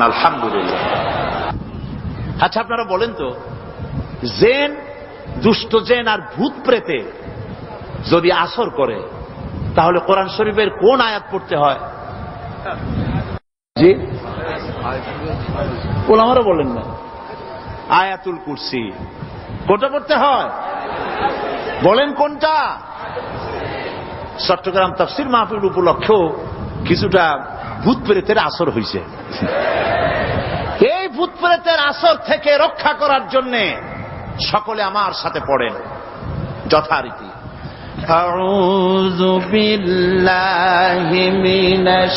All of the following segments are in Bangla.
আলহামদুলিল্লাহ। আচ্ছা আপনারা বলেন তো, জেন, দুষ্ট জেন আর ভূত প্রেতে যদি আসর করে তাহলে কোরআন শরীফের কোন আয়াত পড়তে হয়? জি ওলামারা বলেন না, আয়াতুল কুরসি। কোনটা পড়তে হয় বলেন কোনটা? চট্টগ্রাম তাফসীর মাহফিল উপলক্ষেও কিছুটা ভূত প্রেতের আসর হয়েছে। এই ভূত প্রেতের আসর থেকে রক্ষা করার জন্য সকলে আমার সাথে পড়েন যথারীতি। আউযু বিল্লাহি মিনাশ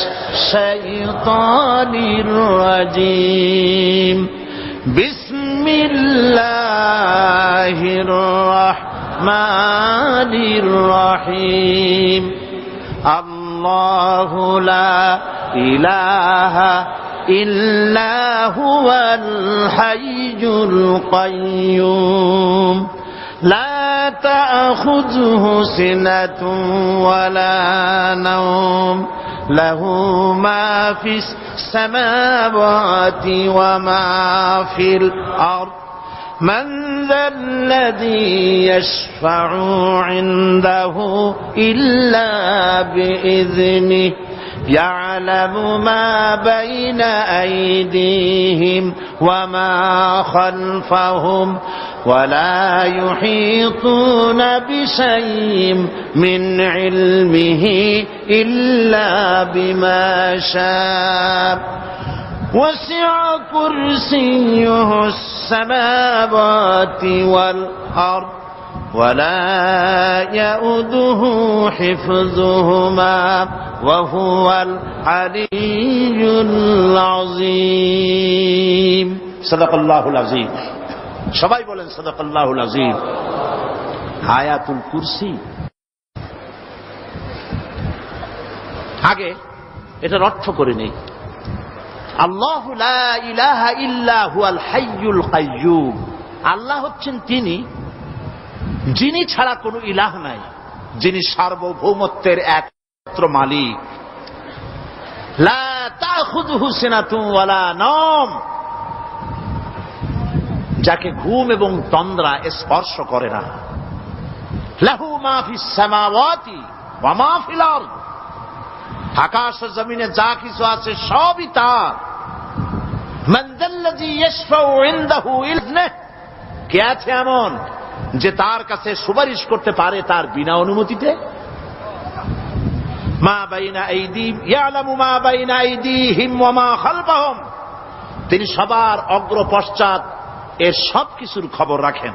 শাইতানির রাজীম। বিসমিল্লাহির রাহমানির রাহিম। আল্লাহু লা ইলাহা ইল্লা হুয়াল হাইয়ুল কাইয়্যুম লা তা'খুযুহু সিনাতুন ওয়ালা নাওম লাহু মা ফিস সামাওয়াতি ওয়া মা ফিল আরদ من ذا الذي يشفع عنده إلا بإذنه يعلم ما بين أيديهم وما خلفهم ولا يحيطون بشيء من علمه إلا بما شاء وسع كرسيه السماوات والأرض ولا يؤوده حفظهما وهو العلي العظيم صدق الله العظيم। সবাই বলেন সাদাকাল্লাহুল আযীম। আয়াতুল কুরসি, আগে এটার অর্থ করে নেই। আল্লাহু লা ইলাহা ইল্লা হুয়াল হাইয়ুল কাইয়্যুম। আল্লাহ হচ্ছেন তিনি যিনি ছাড়া কোনো ইলাহ নাই, যিনি সার্বভৌমত্বের একমাত্র মালিক। লা তাখুযুহু সিনাতুন ওয়ালা নাওম, যাকে ঘুম এবং তন্দ্রা স্পর্শ করে না। লাহু মা ফিস সামাওয়াতি ওয়া মা ফিল আরদ, আকাশ ও জমিনে যা কিছু আছে সবই তার। মান যাল্লাযী ইয়াশফাউ ইনদাহু ইল্লাহ, কে আছে এমন যে তার কাছে সুপারিশ করতে পারে তার বিনা অনুমতিতে? মা বাইনা আইদিহিম ইয়ালামু মা বাইনা আইদিহিম ওয়া মা খালফাহুম, তিনি সবার অগ্র পশ্চাৎ এর সব কিছুর খবর রাখেন।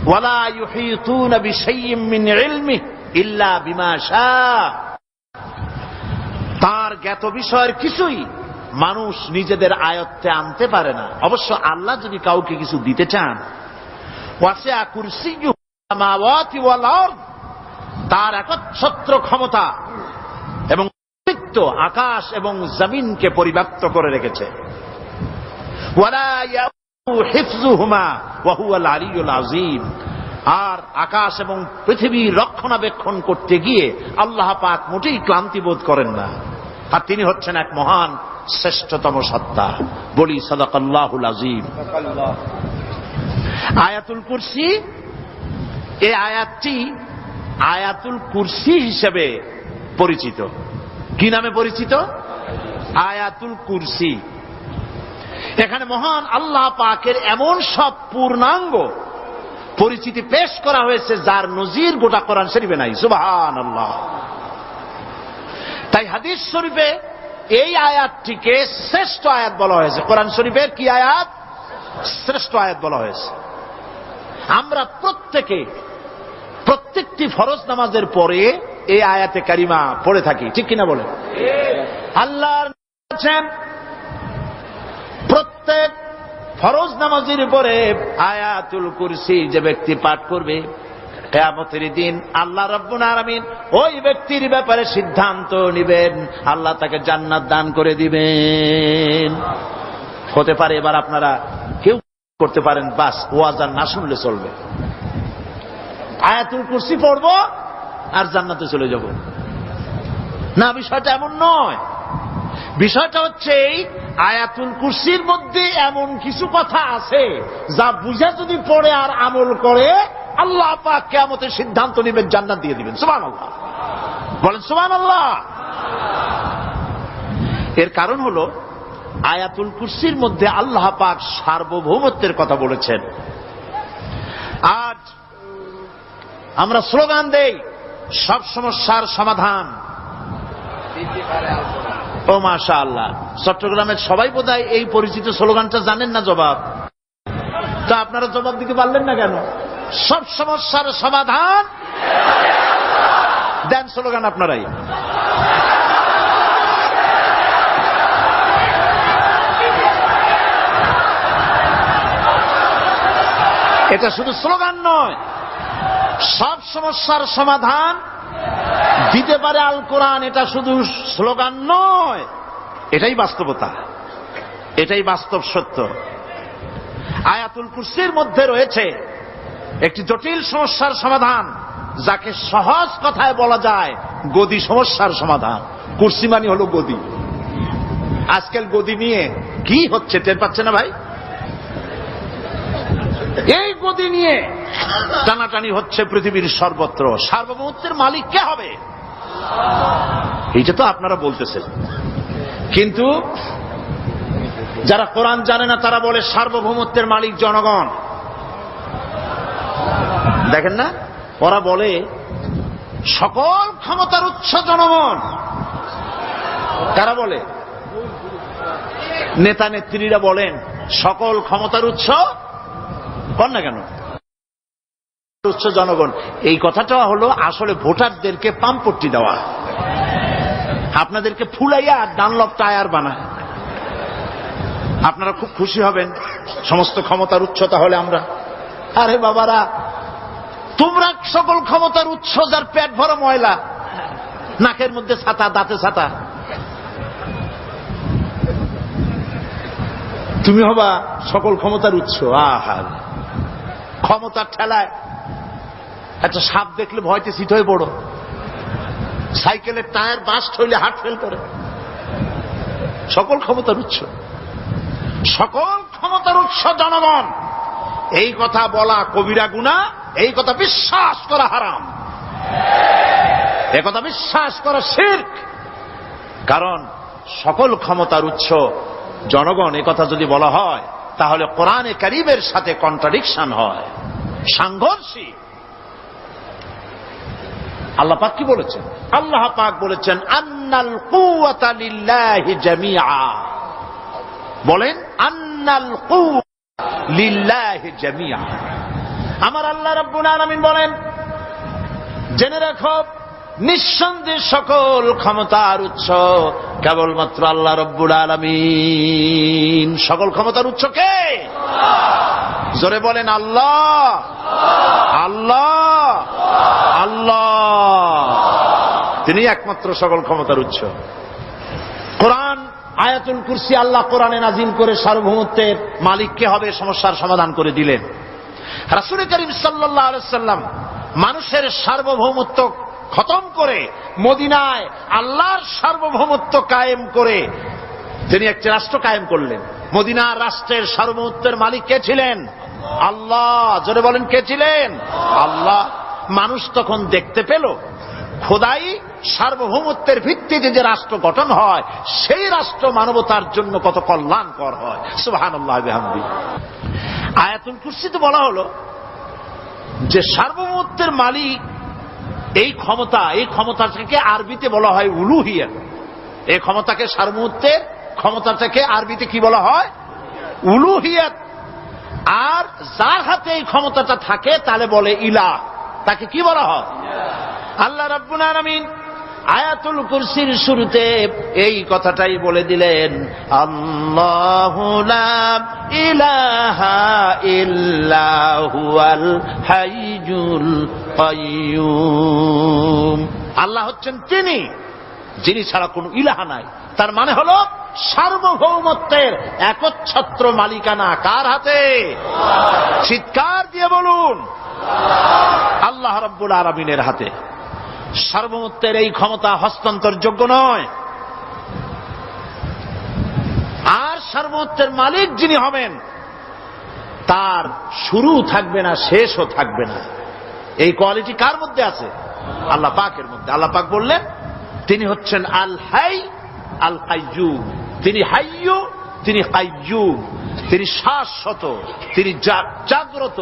ওয়ালা ইউহিতুনা বিশাইইম মিন ইলমিহি ইল্লা বিমা শাআ, তার জ্ঞাত বিষয়ের কিছুই মানুষ নিজেদের আয়ত্তে আনতে পারে না। অবশ্য আল্লাহ যদি কাউকে কিছু দিতে চান, ওয়াসিআ কুরসিয়্যুহু সামাওয়াতি ওয়াল আরদ, তার একচ্ছত্র ক্ষমতা এবং কর্তৃত্ব আকাশ এবং জমিনকে পরিব্যাপ্ত করে রেখেছে। ওয়ালা ইয়াউদুহু হিফযুহুমা ওয়া হুয়াল আলিয়্যুল আযীম, আর আকাশ এবং পৃথিবীর রক্ষণাবেক্ষণ করতে গিয়ে আল্লাহ পাক মোটেই ক্লান্তি বোধ করেন না, আর তিনি হচ্ছেন এক মহান শ্রেষ্ঠতম সত্তা। বলি সাদাকাল্লাহুল আযীম। আয়াতুল কুরসি, এই আয়াতটি আয়াতুল কুরসি হিসেবে পরিচিত। কি নামে পরিচিত? আয়াতুল কুরসি। এখানে মহান আল্লাহ পাকের এমন সব পূর্ণাঙ্গ পরিচিতি পেশ করা হয়েছে যার নজির গোটা কোরআন শরীফে নাই। সুবহানাল্লাহ। তাই হাদিস শরীফে এই আয়াতটিকে শ্রেষ্ঠ আয়াত বলা হয়েছে। কোরআন শরীফের কি আয়াত? শ্রেষ্ঠ আয়াত বলা হয়েছে। আমরা প্রত্যেকটি ফরজ নামাজের পরে এই আয়াতে কারিমা পড়ে থাকি, ঠিক কিনা বলেন? আল্লাহর বলেছেন প্রত্যেক ফরজ নামাজের পরে আয়াতুল কুরসি যে ব্যক্তি পাঠ করবে, কিয়ামতের দিন আল্লাহ রাব্বুল আলামিন ওই ব্যক্তির ব্যাপারে সিদ্ধান্ত নেবেন, আল্লাহ তাকে জান্নাত দান করে দিবেন। হতে পারে এবার আপনারা কেউ করতে পারেন, বাস ওয়াজ আর না শুনলে চলবে, আয়াতুল কুরসি পড়বো আর জান্নাতে চলে যাব না। বিষয়টা এমন নয়। বিষয়টা হচ্ছে এই আয়াতুল কুরসির মধ্যে এমন কিছু কথা আছে যা বুঝে যদি পড়ে আর আমল করে আল্লাহ পাক কিয়ামতের সিদ্ধান্ত নেবেন, জান্নাত দিয়ে দিবেন। সুবহানাল্লাহ, বলেন সুবহানাল্লাহ। এর কারণ হলো আয়াতুল কুরসির মধ্যে আল্লাহ পাক সার্বভৌমত্বের কথা বলেছেন। আজ আমরা স্লোগান দেই সব সমস্যার সমাধান। ও মাশাআল্লাহ, চট্টগ্রামের সবাই বোধহয় এই পরিচিত স্লোগানটা জানেন না। জবাব তো আপনারা জবাব দিতে পারলেন না কেন? সব সমস্যার সমাধান দেন স্লোগান আপনারাই। এটা শুধু স্লোগান নয়, সব সমস্যার সমাধান দিতে পারে আল কোরআন। এটা শুধু স্লোগান নয়, এটাই বাস্তবতা, এটাই বাস্তব সত্য। আয়াতুল কুরসির মধ্যে রয়েছে একটি জটিল সমস্যার সমাধান, যাকে সহজ কথায় বলা যায় গদি সমস্যার সমাধান। কুরসি মানে হলো গদি। আজকাল গদি নিয়ে কি হচ্ছে টের পাচ্ছে না ভাই? এই গদি নিয়ে টানাটানি হচ্ছে পৃথিবীর সর্বত্র। সার্বভৌমত্বের মালিক কে হবে? এইটা তো আপনারা বলতেছেন, কিন্তু যারা কোরআন জানে না তারা বলে সার্বভৌমত্বের মালিক জনগণ। দেখেন না, ওরা বলে সকল ক্ষমতার উৎস জনগণ। কারা বলে? নেতা নেত্রীরা বলেন সকল ক্ষমতার উৎস। কর না কেন? উৎস জনগণ। এই কথাটা হলো আসলে ভোটারদেরকে পাম্পট্টি দেওয়া, আপনাদেরকে ফুলাইয়া ডানলপ টায়ার বানায়। আপনারা খুব খুশি হবেন সমস্ত ক্ষমতার উৎস তাহলে আমরা। আরে বাবারা, তোমরা সকল ক্ষমতার উৎস যার পেট ভরা ময়লা, নাকের মধ্যে ছাতা, দাঁতে ছাতা, তুমি হবা সকল ক্ষমতার উৎস। আহা, ক্ষমতার ঠেলায় একটা সাপ দেখলে ভয়তে সিট হয়ে পড়ো, সাইকেলের টায়ার বাস্ট হইলে হার্ট ফেল করে। সকল ক্ষমতার উৎস, সকল ক্ষমতার উৎস জনগণ। এই কথা বলা কবিরা গুনাহ, এই কথা বিশ্বাস করা হারাম, এই কথা বিশ্বাস করা শিরক। কারণ সকল ক্ষমতার উৎস জনগণ এই কথা যদি বলা হয় তাহলে কোরআনে কারীমের সাথে কন্ট্রাডিকশন হয়, সাংঘর্ষিক। আল্লাহ পাক কি বলেছেন? আল্লাহ পাক বলেছেন আন্নাল কুওয়াতা লিল্লাহি জামিআ। বলেন আন্নাল কুওয়াতা লিল্লাহি জামিআ। আমার আল্লাহ রাব্বুল আলামিন বলেন, জেনে রাখো নিঃসন্দেহে সকল ক্ষমতার উৎস কেবলমাত্র আল্লাহ রাব্বুল আলামিন। সকল ক্ষমতার উৎস কে? জোরে বলেন আল্লাহ, আল্লাহ, আল্লাহ। তিনি একমাত্র সকল ক্ষমতার উৎস। কোরআন আয়াতুল কুরসি আল্লাহ কোরআনে নাজিল করে সার্বভৌমত্বের মালিক কে হবে সমস্যার সমাধান করে দিলেন। রাসূল করিম সাল্লাল্লাহু আলাইহি ওয়াসাল্লাম মানুষের সার্বভৌমত্ব খতম করে মদিনায় আল্লাহর সার্বভৌমত্ব কায়েম করে তিনি একটি রাষ্ট্র কায়েম করলেন। মদিনার রাষ্ট্রের সার্বভৌমত্বের মালিক কে ছিলেন? আল্লাহ। জোরে বলেন কে ছিলেন? আল্লাহ। মানুষ তখন দেখতে পেল খোদাই সার্বভৌমত্বের ভিত্তিতে যে রাষ্ট্র গঠন হয় সেই রাষ্ট্র মানবতার জন্য কত কল্যাণকর হয়। সুবহানাল্লাহ বিহামদি। আয়াতুল কুরসিতে বলা হলো যে সার্বভৌমত্বের মালিক এই ক্ষমতা, এই ক্ষমতাটাকে আরবিতে বলা হয় উলুহিয়াত। এই ক্ষমতাকে সার্বভৌমত্বের ক্ষমতাটাকে আরবিতে কি বলা হয়? উলুহিয়াত। আর যার হাতে এই ক্ষমতাটা থাকে তাহলে বলে ইলাহ, তাকে কি বলা হয়? আল্লাহ রাব্বুল আলামিন আয়াতুল কুরসির শুরুতে এই কথাটাই বলে দিলেন, আল্লাহু লা ইলাহা ইল্লা হুয়াল হাইয়ুল কাইয়্যুম। আল্লাহ হচ্ছেন তিনি যিনি ছাড়া কোনো ইলাহা নাই। তার মানে হলো সার্বভৌমত্বের একচ্ছত্র মালিকানা কার হাতে? চিৎকার দিয়ে বলুন, আল্লাহ রাব্বুল আলামিনের হাতে। সার্বভৌমত্বের এই ক্ষমতা হস্তান্তরযোগ্য নয়। সার্বভৌমত্বের মালিক যিনি হবেন তার শুরু থাকবে না, শেষও থাকবে না। এই কোয়ালিটি কার মধ্যে আছে? আল্লাহ পাকের মধ্যে। আল্লাহ পাক বললেন তিনি হচ্ছেন আল হাই আল কাইয়ুম। তিনি হাইয়্যু, তিনি কাইয়ুম, তিনি শাশ্বত, তিনি জাগ্রত,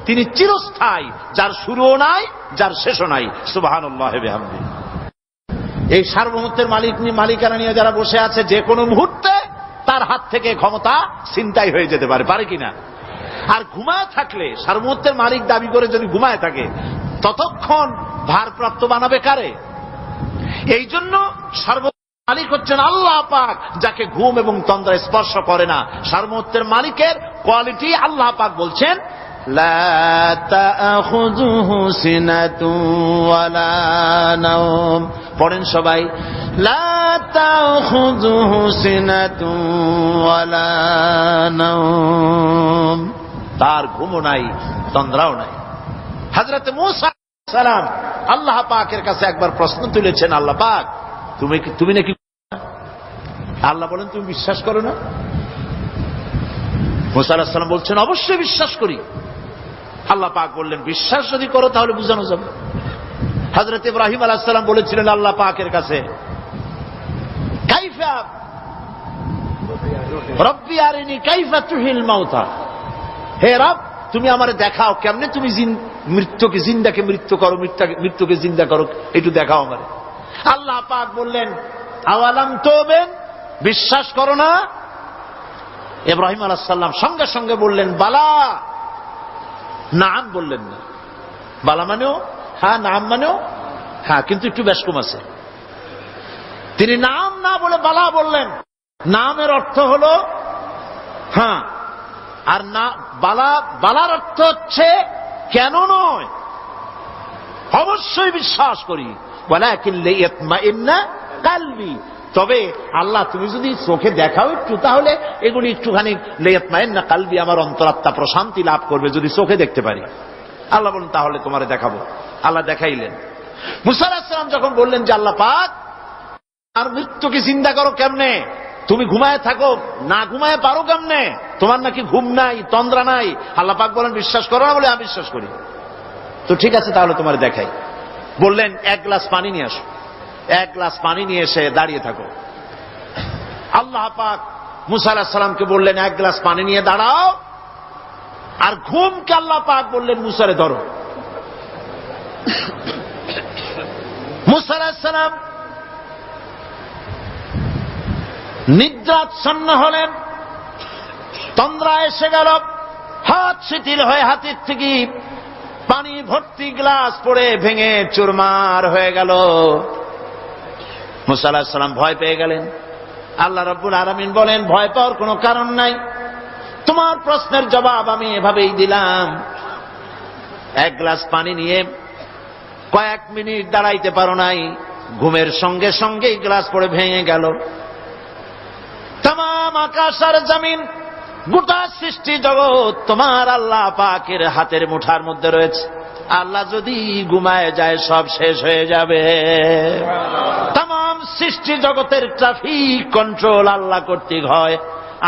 তিনি চিরস্থায়ী, যার শুরুও নাই, যার শেষও নাই। সুবহানাল্লাহ ওয়া বিহামদিহি। এই সার্বভৌমত্বের মালিকানা নিয়ে যারা বসে আছে, যে কোনো মুহূর্তে তার হাত থেকে ক্ষমতা ছিনতাই হয়ে যেতে পারে, পারে কিনা? আর ঘুমায় থাকলে, সার্বভৌমত্বের মালিক দাবি করে যদি ঘুমায় থাকে, ততক্ষণ ভারপ্রাপ্ত বানাবে কারে? এই জন্য সার্বভৌমত্বের মালিক হচ্ছেন আল্লাহ পাক, যাকে ঘুম এবং তন্দ্রা স্পর্শ করে না। সার্বভৌমত্বের মালিকের কোয়ালিটি আল্লাহ পাক বলছেন লা তাখুযুহু সিনাতুন ওয়ালা নাওম। পড়েন সবাই, লা তাখুযুহু সিনাতুন ওয়ালা নাওম। তার ঘুমও নাই, তন্দ্রাও নাই। হযরত মূসা আলাইহিস সালাম আল্লাহ পাকের কাছে একবার প্রশ্ন তুলেছেন, আল্লাহ পাক তুমি নাকি? আল্লাহ বলেন তুমি বিশ্বাস করো না? মূসা আলাইহিস সালাম বলছেন অবশ্যই বিশ্বাস করি। আল্লাহ পাক বললেন বিশ্বাস যদি করো তাহলে বুঝানো যাবে। হযরত ইব্রাহিম আলাইহিস সালাম বলেছিলেন আল্লাহ পাকের কাছে, কাইফা রব্বি আরিনি কাইফা তুহিল মাউতা, হে রব তুমি আমারে দেখাও কেমনে তুমি মৃত্যুকে জিন্দাকে মৃত্যু করো, মৃত্যুকে জিন্দা করো, একটু দেখাও আমারে। আল্লাহ পাক বললেন আওয়ালাম তুমিন, বিশ্বাস করো না? ইব্রাহিম আলাইহিস সালাম সঙ্গে সঙ্গে বললেন বালা। নাম বললেন না। বালা মানেও হ্যাঁ, নাম মানেও হ্যাঁ, কিন্তু একটু বেশ কম আছে। তিনি নাম না বলে বালা বললেন। নামের অর্থ হলো হ্যাঁ, আর না বালার অর্থ হচ্ছে কেন নয়, অবশ্যই বিশ্বাস করি। ওয়ালাকিন লিয়াতমাইন্না কালবি, তবে আল্লাহ তুমি যদি চোখে দেখাও একটু, তাহলে এগুলি একটুখানি লিয়াতমাইন্না কালবি, আমার অন্তরাত্মা প্রশান্তি লাভ করবে যদি চোখে দেখতে পারি। আল্লাহ বলেন তাহলে তোমারে দেখাবো। আল্লাহ দেখাইলেন। মূসা আলাইহিস সালাম যখন বললেন যে আল্লাহ পাক আর মৃত্যুকে চিন্তা করো কেমনে, তুমি ঘুমায় থাকো, না ঘুমায় পারো কেমনে, তোমার নাকি ঘুম নাই, তন্দ্রা নাই? আল্লাহ পাক বলেন বিশ্বাস করো না? বলে আমি বিশ্বাস করি। তো ঠিক আছে তাহলে তোমার দেখাই। বললেন এক গ্লাস পানি নিয়ে আসো। এক গ্লাস পানি নিয়ে এসে দাঁড়িয়ে থাকো। আল্লাহ পাক মূসা আলাইহিস সালামকে বললেন এক গ্লাস পানি নিয়ে দাঁড়াও। আর ঘুমকে আল্লাহ পাক বললেন মূসারে ধরো। মূসা আলাইহিস সালাম নিদ্রাচ্ছন্ন হলেন, তন্দ্রা এসে গেল, হাত শিথিল হয়ে হাতের থেকে পানি ভর্তি গ্লাস পড়ে ভেঙে চুরমার হয়ে গেল। মূসা আলাইহিস সালাম ভয় পেয়ে গেলেন। আল্লাহ রাব্বুল আলামিন বলেন ভয় পাওয়ার কোনো কারণ নাই, তোমার প্রশ্নের জবাব আমি এভাবেই দিলাম। এক গ্লাস পানি নিয়ে কয়েক মিনিট দাঁড়াইতে পারো নাই, ঘুমের সঙ্গে সঙ্গে গ্লাস পড়ে ভেঙে গেল। তামাম আকাশ আর জমিন, গোটা সৃষ্টি জগৎ তোমার আল্লাহ পাকের হাতের মুঠার মধ্যে রয়েছে। আল্লাহ যদি ঘুমায় যায় সব শেষ হয়ে যাবে। তামাম সৃষ্টি জগতের ট্রাফিক কন্ট্রোল আল্লাহ কর্তৃক হয়,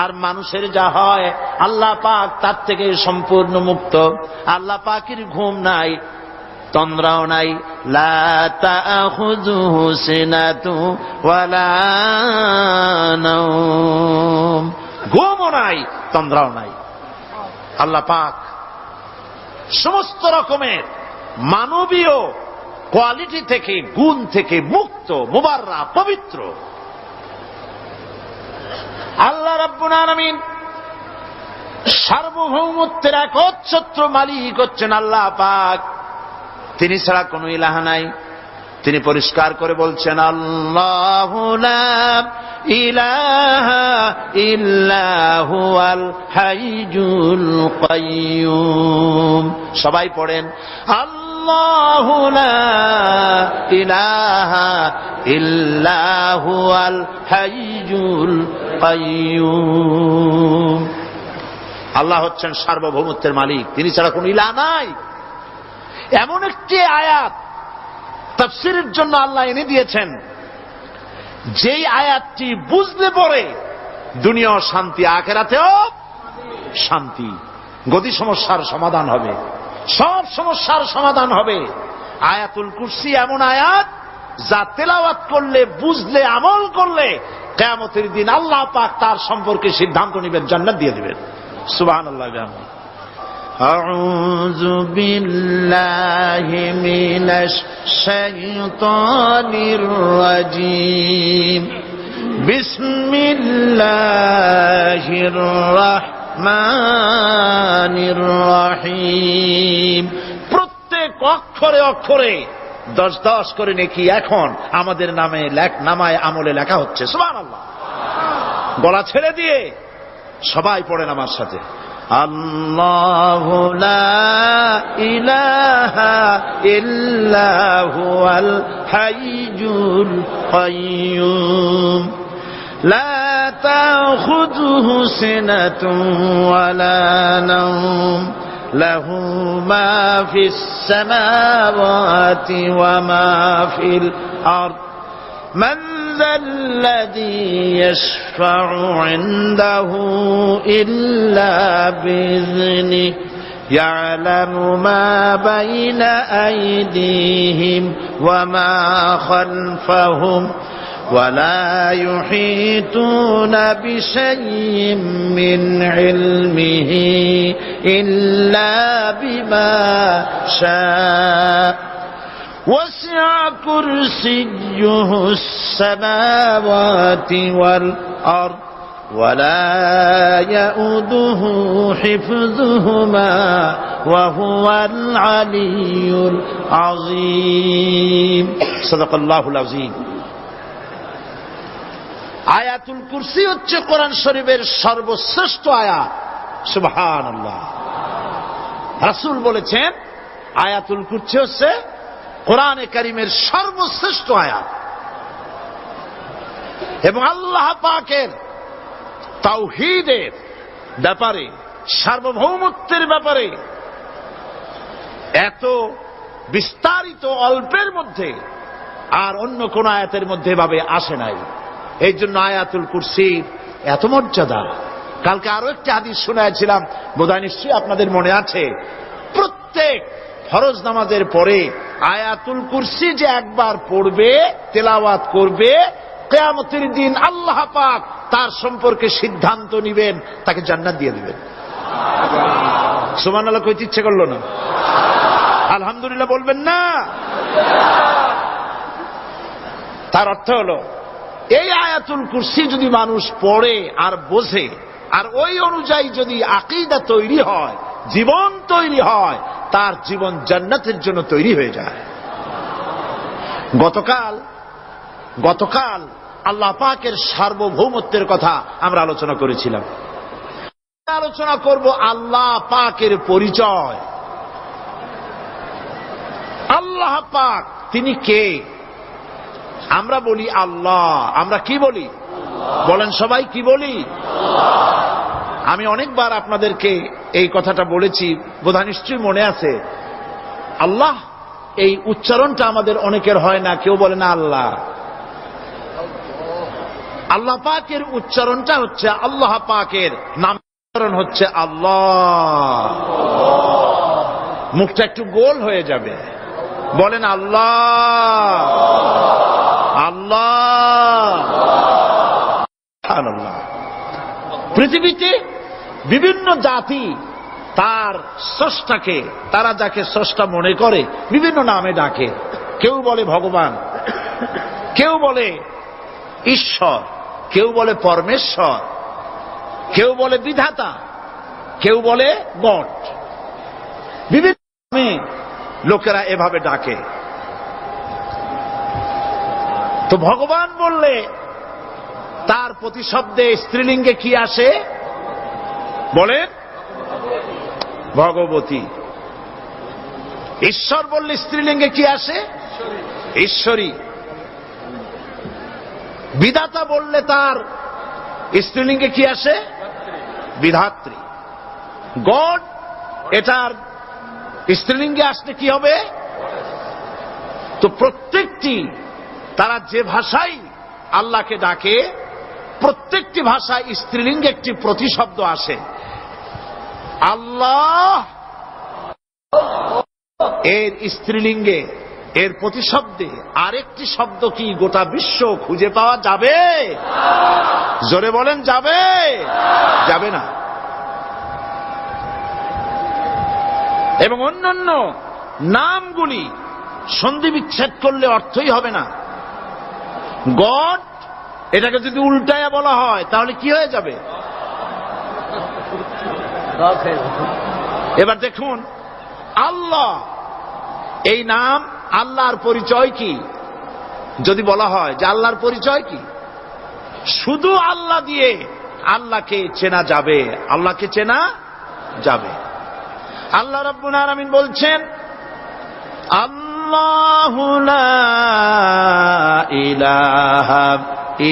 আর মানুষের যা হয় আল্লাহ পাক তার থেকে সম্পূর্ণ মুক্ত। আল্লাহ পাকের ঘুম নাই, তন্দ্রাও নাই। লা তাখুযুহু সিনাতুন ওয়ালা নাওম, ঘুমও নাই, তন্দ্রাও নাই। আল্লাহ পাক সমস্ত রকমের মানবীয় কোয়ালিটি থেকে, গুণ থেকে মুক্ত, মুবাররা, পবিত্র। আল্লাহ রাব্বুল আলামিন সার্বভৌমত্বের একচ্ছত্র মালিক হচ্ছেন আল্লাহ পাক। তিনি ছাড়া কোনো ইলাহ নাই। তিনি পরিষ্কার করে বলছেন আল্লাহু লা ইলাহা ইল্লা হুয়াল হাইয়ুল কাইয়ুম। সবাই পড়েন আল্লাহু লা ইলাহা ইল্লা হুয়াল হাইয়ুল কাইয়ুম। আল্লাহ হচ্ছেন সার্বভৌমত্বের মালিক, তিনি ছাড়া কোনো ইলাহ নাই। এমন একটি আয়াত তাফসীরের জন্য আল্লাহ এনে দিয়েছেন, যেই আয়াতটি বুঝলে পরে দুনিয়াও শান্তি, আখিরাতেও শান্তি। গতি সমস্যার সমাধান হবে, সব সমস্যার সমাধান হবে। আয়াতুল কুরসি এমন আয়াত যা তেলাওয়াত করলে, বুঝলে, আমল করলে কিয়ামতের দিন আল্লাহ পাক তার সম্পর্কে সিদ্ধান্ত নেবেন, জান্নাত দিয়ে দিবেন। সুবহানাল্লাহ। আউযু বিল্লাহি মিনাশ শাইতানির রাজীম। বিসমিল্লাহির রাহমানির রাহিম। প্রত্যেক অক্ষরে অক্ষরে 10-10 করে নেকি এখন আমাদের নামায় আমলে লেখা হচ্ছে। সুবহানাল্লাহ। গলা ছেড়ে দিয়ে সবাই পড়েন আমার সাথে। আল্লাহু লা ইলাহা ইল্লা হুয়াল হাইয়ুল কাইয়্যুম লা তাখুযুহু সিনাতুন ওয়ালা নাওম লাহু মা ফিস সামাওয়াতি ওয়া মা ফিল আরদ মান যাল্লাযী ইয়াশফা'ু 'ইনদাহু ইল্লা বিইذনিহি ইয়া'লামু মা বাইনা আইদিহিম ওয়া মা খালফাহুম ولا يحيطون بشيء من علمه إلا بما شاء وسع كرسيه السماوات والأرض ولا يؤوده حفظهما وهو العلي العظيم صدق الله العظيم। আয়াতুল কুরসি হচ্ছে কোরআন শরীফের সর্বশ্রেষ্ঠ আয়াত। সুবহানাল্লাহ। রাসূল বলেছেন আয়াতুল কুরসি হচ্ছে কোরআনে কারীমের সর্বশ্রেষ্ঠ আয়াত এবং আল্লাহ পাকের তাওহীদের ব্যাপারে, সার্বভৌমত্বের ব্যাপারে এত বিস্তারিত অল্পের মধ্যে আর অন্য কোন আয়াতের মধ্যে ভাবে আসে নাই। এই জন্য আয়াতুল কুরসি এত মর্যাদা। কালকে আরো একটা হাদিস শোনাইছিলাম, বোধহয় নিশ্চয়ই আপনাদের মনে আছে। প্রত্যেক ফরজ নামাজের পরে আয়াতুল কুরসি যে একবার পড়বে, তেলাওয়াত করবে, কিয়ামতের দিন আল্লাহ পাক তার সম্পর্কে সিদ্ধান্ত নিবেন, তাকে জান্নাত দিয়ে দিবেন। সুবহানাল্লাহ কইতে ইচ্ছে করলো না? আলহামদুলিল্লাহ বলবেন না? তার অর্থ হলো এই আয়াতুল কুরসি যদি মানুষ পড়ে আর বোঝে আর ওই অনুযায়ী যদি আকীদা তৈরি হয়, জীবন তৈরি হয়, তার জীবন জান্নাতের জন্য তৈরি হয়ে যায়। গতকাল আল্লাহ পাকের সার্বভৌমত্বের কথা আমরা আলোচনা করেছিলাম। আলোচনা করব আল্লাহ পাকের পরিচয়। আল্লাহ পাক তিনি কে? আমরা বলি আল্লাহ। আমরা কি বলি? বলেন সবাই, কি বলি? আমি অনেকবার আপনাদেরকে এই কথাটা বলেছি, বোধহয় নিশ্চয়ই মনে আছে। আল্লাহ এই উচ্চারণটা আমাদের অনেকের হয় না, কেউ বলে না আল্লাহ। আল্লাহ পাকের উচ্চারণটা হচ্ছে, আল্লাহ পাকের নাম উচ্চারণ হচ্ছে আল্লাহ। মুখটা একটু গোল হয়ে যাবে, বলেন আল্লাহ আল্লাহ। পৃথিবীতে বিভিন্ন জাতি তার স্রষ্টাকে, তারা যাকে স্রষ্টা মনে করে, বিভিন্ন নামে ডাকে। কেউ বলে ভগবান, কেউ বলে ঈশ্বর, কেউ বলে পরমেশ্বর, কেউ বলে বিধাতা, কেউ বলে গড। বিভিন্ন নামে লোকেরা এভাবে ডাকে। তো ভগবান বললে তার প্রতিশব্দে স্ত্রীলিঙ্গে কি আসে? বলেন ভগবতী। ঈশ্বর বললে স্ত্রীলিঙ্গে কি আসে? ঈশ্বরী। বিধাতা বললে তার স্ত্রীলিঙ্গে কি আসে? বিধাত্রী। গড, এটার স্ত্রীলিঙ্গে আসলে কি হবে? তো প্রত্যেকটি তারা যে ভাষায় আল্লাহকে ডাকে, প্রত্যেকটি ভাষায় স্ত্রীলিঙ্গে একটি প্রতিশব্দ আসে। আল্লাহ এর স্ত্রীলিঙ্গে, এর প্রতিশব্দে আরেকটি শব্দ কি গোটা বিশ্ব খুঁজে পাওয়া যাবে? জোরে বলেন, যাবে? যাবে না। এবং অন্যান্য নামগুলি সন্ধি বিচ্ছেদ করলে অর্থই হবে না। গড, এটাকে যদি উল্টায়া বলা হয় তাহলে কি হয়ে যাবে? এবার দেখুন, আল্লাহ এই নাম, আল্লাহর পরিচয় কি? যদি বলা হয় যে আল্লাহর পরিচয় কি, শুধু আল্লাহ দিয়ে আল্লাহকে চেনা যাবে, আল্লাহকে চেনা যাবে। আল্লাহ রাব্বুল আলামিন বলছেন, আল্লাহু লা ইলাহা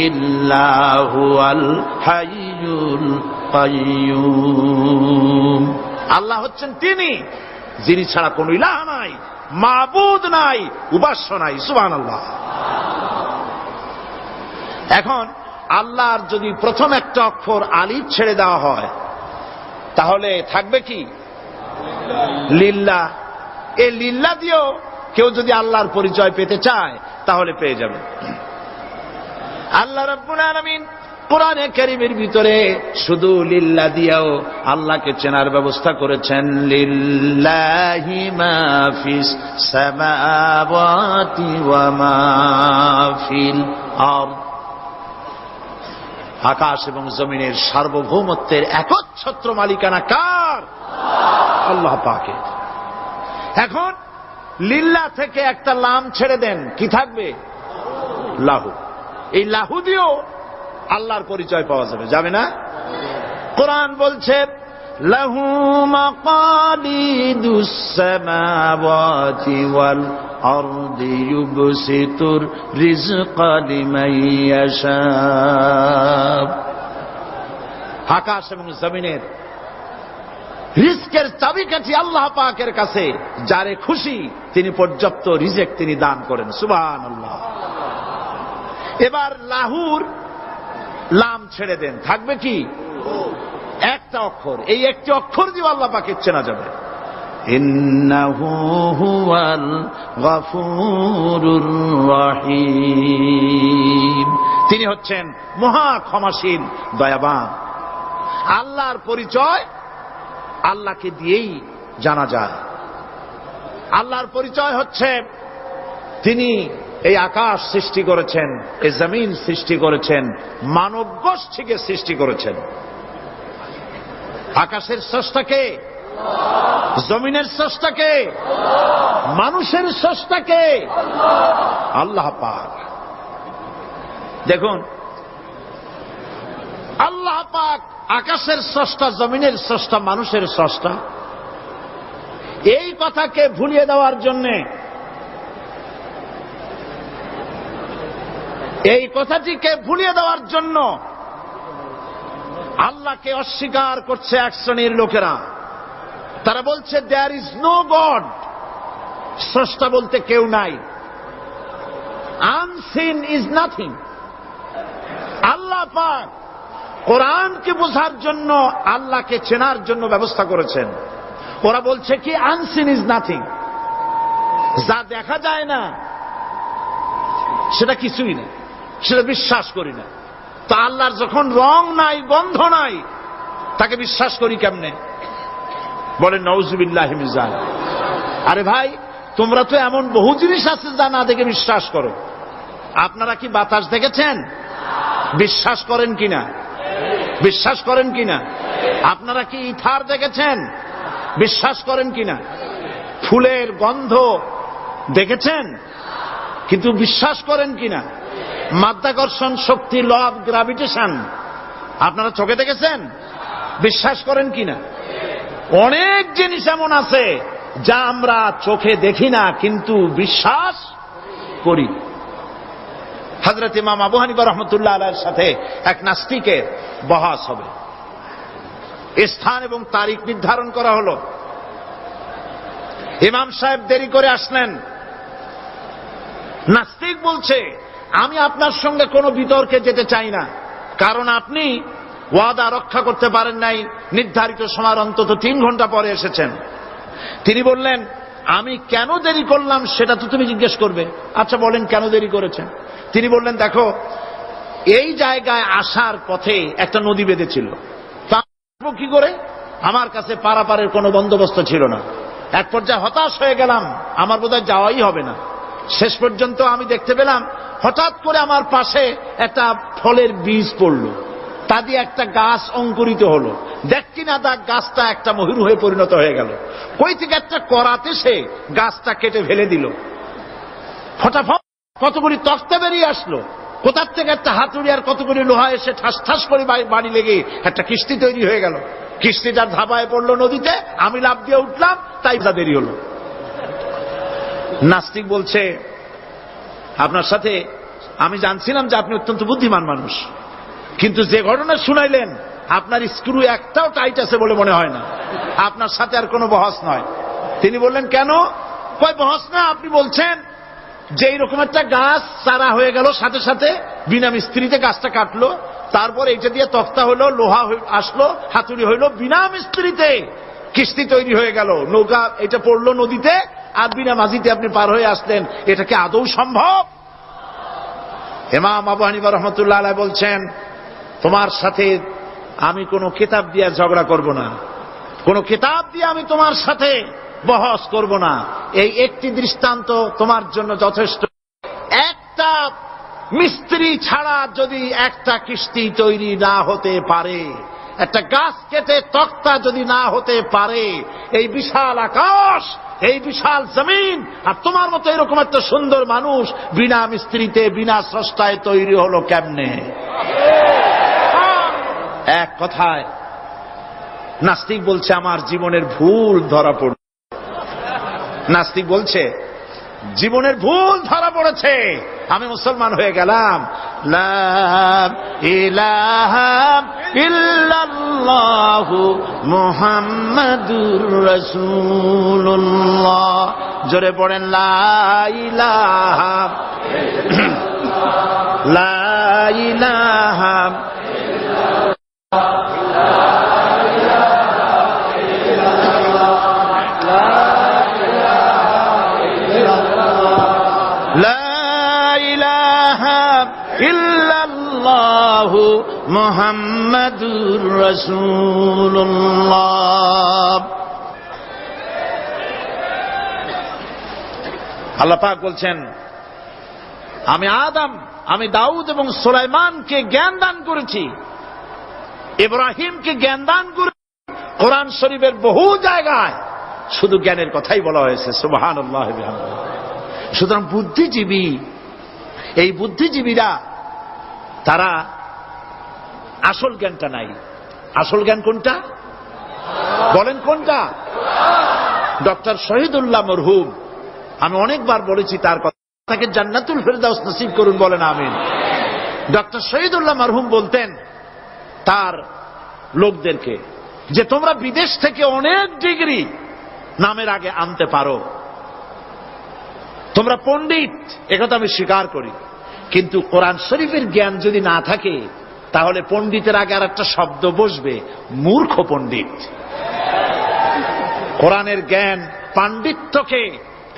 ইল্লা হুয়াল হাইয়ুল কাইয়্যুম। আল্লাহ হচ্ছেন তিনি যিনি ছাড়া কোনো ইলাহ নাই, মাবুদ নাই, উপাস্য নাই। সুবহানাল্লাহ। এখন আল্লাহর যদি প্রথম একটা অক্ষর আলিফ ছেড়ে দেওয়া হয় তাহলে থাকবে কি? লিল্লাহ। এই লিল্লাহ দিয়েও কেউ যদি আল্লাহর পরিচয় পেতে চায় তাহলে পেয়ে যাবে। আল্লাহ রাব্বুল আলামিন কোরআনে কারীমের ভিতরে শুধু লিল্লাহ দিয়েও আল্লাহকে চেনার ব্যবস্থা করেছেন। লিল্লাহি মা ফিস সামাওয়াতি ওয়া মা ফিল আরদ। আকাশ এবং জমিনের সার্বভৌমত্বের একচ্ছত্র মালিকানা কার? আল্লাহ পাকের। এখন লিল্লাহ থেকে একটা লাম ছেড়ে দেন, কি থাকবে? লাহু। এই লাহু দিয়েও আল্লাহর পরিচয় পাওয়া যাবে, যাবে না? কোরআন বলছে, লাহু মাকালিদুস সামাওয়াতি ওয়াল আরদি ইউবসিতুর রিজকা লিমান ইয়াশা। আকাশ এবং জমিনের রিজকের চাবিকাঠি আল্লাহ পাকের কাছে, যারে খুশি তিনি পর্যাপ্ত রিজেক তিনি দান করেন। সুবহানাল্লাহ। এবার লাহুর লাম ছেড়ে দেন, থাকবে কি? একটা অক্ষর। এই একটি অক্ষর দিয়ে আল্লাহ পাকে চেনা যাবে। ইন্নাহু হুয়াল গফুরুর রহিম। তিনি হচ্ছেন মহা ক্ষমাশীল, দয়াবান। আল্লাহর পরিচয় আল্লাহকে দিয়েই জানা যায়। আল্লাহর পরিচয় হচ্ছে তিনি এই আকাশ সৃষ্টি করেছেন, এই জমিন সৃষ্টি করেছেন, মানব গোষ্ঠীকে সৃষ্টি করেছেন। আকাশের স্রষ্টাকে, জমিনের স্রষ্টাকে, মানুষের স্রষ্টাকে আল্লাহ পাক। দেখুন, আল্লাহ পাক আকাশের স্রষ্টা, জমিনের স্রষ্টা, মানুষের স্রষ্টা। এই কথাকে ভুলিয়ে দেওয়ার জন্যে, এই কথাটিকে ভুলিয়ে দেওয়ার জন্য আল্লাহকে অস্বীকার করছে এক শ্রেণীর লোকেরা। তারা বলছে দেয়ার ইজ নো গড, স্রষ্টা বলতে কেউ নাই। Unseen is nothing. আল্লাহ পাক কোরআনকে বোঝার জন্য, আল্লাহকে চেনার জন্য ব্যবস্থা করেছেন। ওরা বলছে কি আনসিন ইজ নাথিং, যা দেখা যায় না সেটা কিছুই না, সেটা বিশ্বাস করি না। তো আল্লাহর যখন রং নাই, গন্ধ নাই, তাকে বিশ্বাস করি কেমনে? বলেন নাউজুবিল্লাহি মিন যালিক। আরে ভাই, তোমরা তো এমন বহু জিনিস আছে যা না দেখে বিশ্বাস করো। আপনারা কি বাতাস দেখেছেন? বিশ্বাস করেন কিনা? বিশ্বাস করেন কিনা? আপনারা কি ইথার দেখেছেন? বিশ্বাস করেন কিনা? ফুলের গন্ধ দেখেছেন কিন্তু বিশ্বাস করেন কিনা? মাধ্যাকর্ষণ শক্তি, ল অফ গ্রাভিটেশন আপনারা চোখে দেখেছেন? বিশ্বাস করেন কিনা? অনেক জিনিস এমন আছে যা আমরা চোখে দেখি না কিন্তু বিশ্বাস করি। হযরত ইমাম আবু হানিফা রাহমাতুল্লাহ আলাইহির সাথে এক নাস্তিকের বহস হবে। স্থান এবং তারিখ নির্ধারণ করা হলো। ইমাম সাহেব দেরি করে আসলেন। নাস্তিক বলছে, আমি আপনার সঙ্গে কোনো বিতর্কে যেতে চাই না, কারণ আপনি ওয়াদা রক্ষা করতে পারেন নাই, নির্ধারিত সময়ের অন্তত 3 ঘন্টা পরে এসেছেন। তিনি বললেন, আমি কেন দেরি করলাম সেটা তো তুমি জিজ্ঞেস করবে। আচ্ছা বলেন কেন দেরি করেছেন? তিনি বললেন, দেখো এই জায়গায় আসার পথে একটা নদী বেঁধেছিল, কি করে আমার কাছে পারাপারের কোনো বন্দোবস্ত ছিল না। এক পর্যায়ে হতাশ হয়ে গেলাম, আমার বোধহয় যাওয়াই হবে না। শেষ পর্যন্ত আমি দেখতে পেলাম হঠাৎ করে আমার পাশে একটা ফলের বীজ পড়লো, তা দিয়ে একটা গাছ অঙ্কুরিত হলো। দেখছি না তা গাছটা একটা ময়ূর হয়ে পরিণত হয়ে গেল। কই থেকে একটা করাতে সে গাছটা কেটে ফেলে দিল। ফটাফট কতগুলি তক্তা বেরিয়ে আসলো, কোথার থেকে একটা হাতুড়ি আর কতগুলি লোহা এসে ঠাস ঠাস করে বাড়ি লেগে একটা কিস্তি তৈরি হয়ে গেল। কিস্তিটার ধাবায় পড়লো নদীতে, আমি লাফ দিয়ে উঠলাম, তাই দেরি হলো। নাস্তিক বলছে, আপনার সাথে আমি জানছিলাম যে আপনি অত্যন্ত বুদ্ধিমান মানুষ, কিন্তু যে ঘটনা শুনাইলেন আপনার স্ক্রু একটাও টাইট আছে বলে মনে হয় না, আপনার সাথে আর কোনো বহস নয়। তিনি বললেন, কেন? কই বহস না, আপনি বলছেন যে এইরকম একটা গাছ চারা হয়ে গেল, সাথে সাথে বিনা মিস্ত্রিতে গাছটা কাটলো, তারপর এইটা দিয়ে তক্তা হলো, লোহা আসলো, হাতুড়ি হইলো, বিনা মিস্ত্রিতে কিস্তি তৈরি হয়ে গেল, নৌকা এটা পড়লো নদীতে, আর বিনা মাঝিতে আপনি পার হয়ে আসলেন। এটা কি আদৌ সম্ভব? ইমাম আবু হানিফা রাহমাতুল্লাহ আলাইহি বলছেন, তোমার সাথে আমি কোনো কিতাব দিয়ে ঝগড়া করব না, কোনো কিতাব দিয়ে আমি তোমার সাথে বহস করব না। এই একটি দৃষ্টান্ত তোমার জন্য যথেষ্ট। একটা মিস্ত্রি ছাড়া যদি একটা কিস্তি তৈরি না হতে পারে, একটা গাছ কেটে তক্তা যদি না হতে পারে, এই বিশাল আকাশ, এই বিশাল জমিন, আর তোমার মতো এরকম একটা সুন্দর মানুষ বিনা মিস্ত্রিতে বিনা স্রষ্টায় তৈরি হলো কেমনে? এক কথায় নাস্তিক বলছে, আমার জীবনের ভুল ধরা পড়ল। নাস্তিক বলছে, জীবনের ভুল ধরা পড়েছে, আমি মুসলমান হয়ে গেলাম। লা ইলাহা ইল্লাল্লাহু মুহাম্মাদুর রাসূলুল্লাহ। জোরে পড়েন, লা ইলাহা লা ইলাহা ইল্লাল্লাহু মুহাম্মাদুর রাসূলুল্লাহ। আল্লাহ পাক বলছেন, আমি আদম, আমি দাউদ এবং সুলাইমানকে জ্ঞান দান করেছি, ইব্রাহিমকে জ্ঞান দান করেছি। কোরআন শরীফের বহু জায়গায় শুধু জ্ঞানের কথাই বলা হয়েছে। সুবহানাল্লাহ বিহামদিহি। সুতরাং বুদ্ধিজীবী, এই বুদ্ধিজীবীরা তারা আসল জ্ঞানটা নাই। আসল জ্ঞান কোনটা বলেন? কোনটা? ডক্টর শহীদুল্লাহ মরহুম, আমি অনেকবার বলেছি তার কথা, তাকে জান্নাতুল ফেরদাউস নসিব করুন, বলেন আমিন। ডক্টর শহীদুল্লাহ মরহুম বলতেন তার লোকদেরকে যে তোমরা বিদেশ থেকে অনেক ডিগ্রি নামের আগে আনতে পারো, তোমরা পণ্ডিত, একথা আমি স্বীকার করি, কিন্তু কোরআন শরীফের জ্ঞান যদি না থাকে তাহলে পণ্ডিতের আগে আর একটা শব্দ বসবে, মূর্খ পণ্ডিত। কোরআনের জ্ঞান পাণ্ডিত্যকে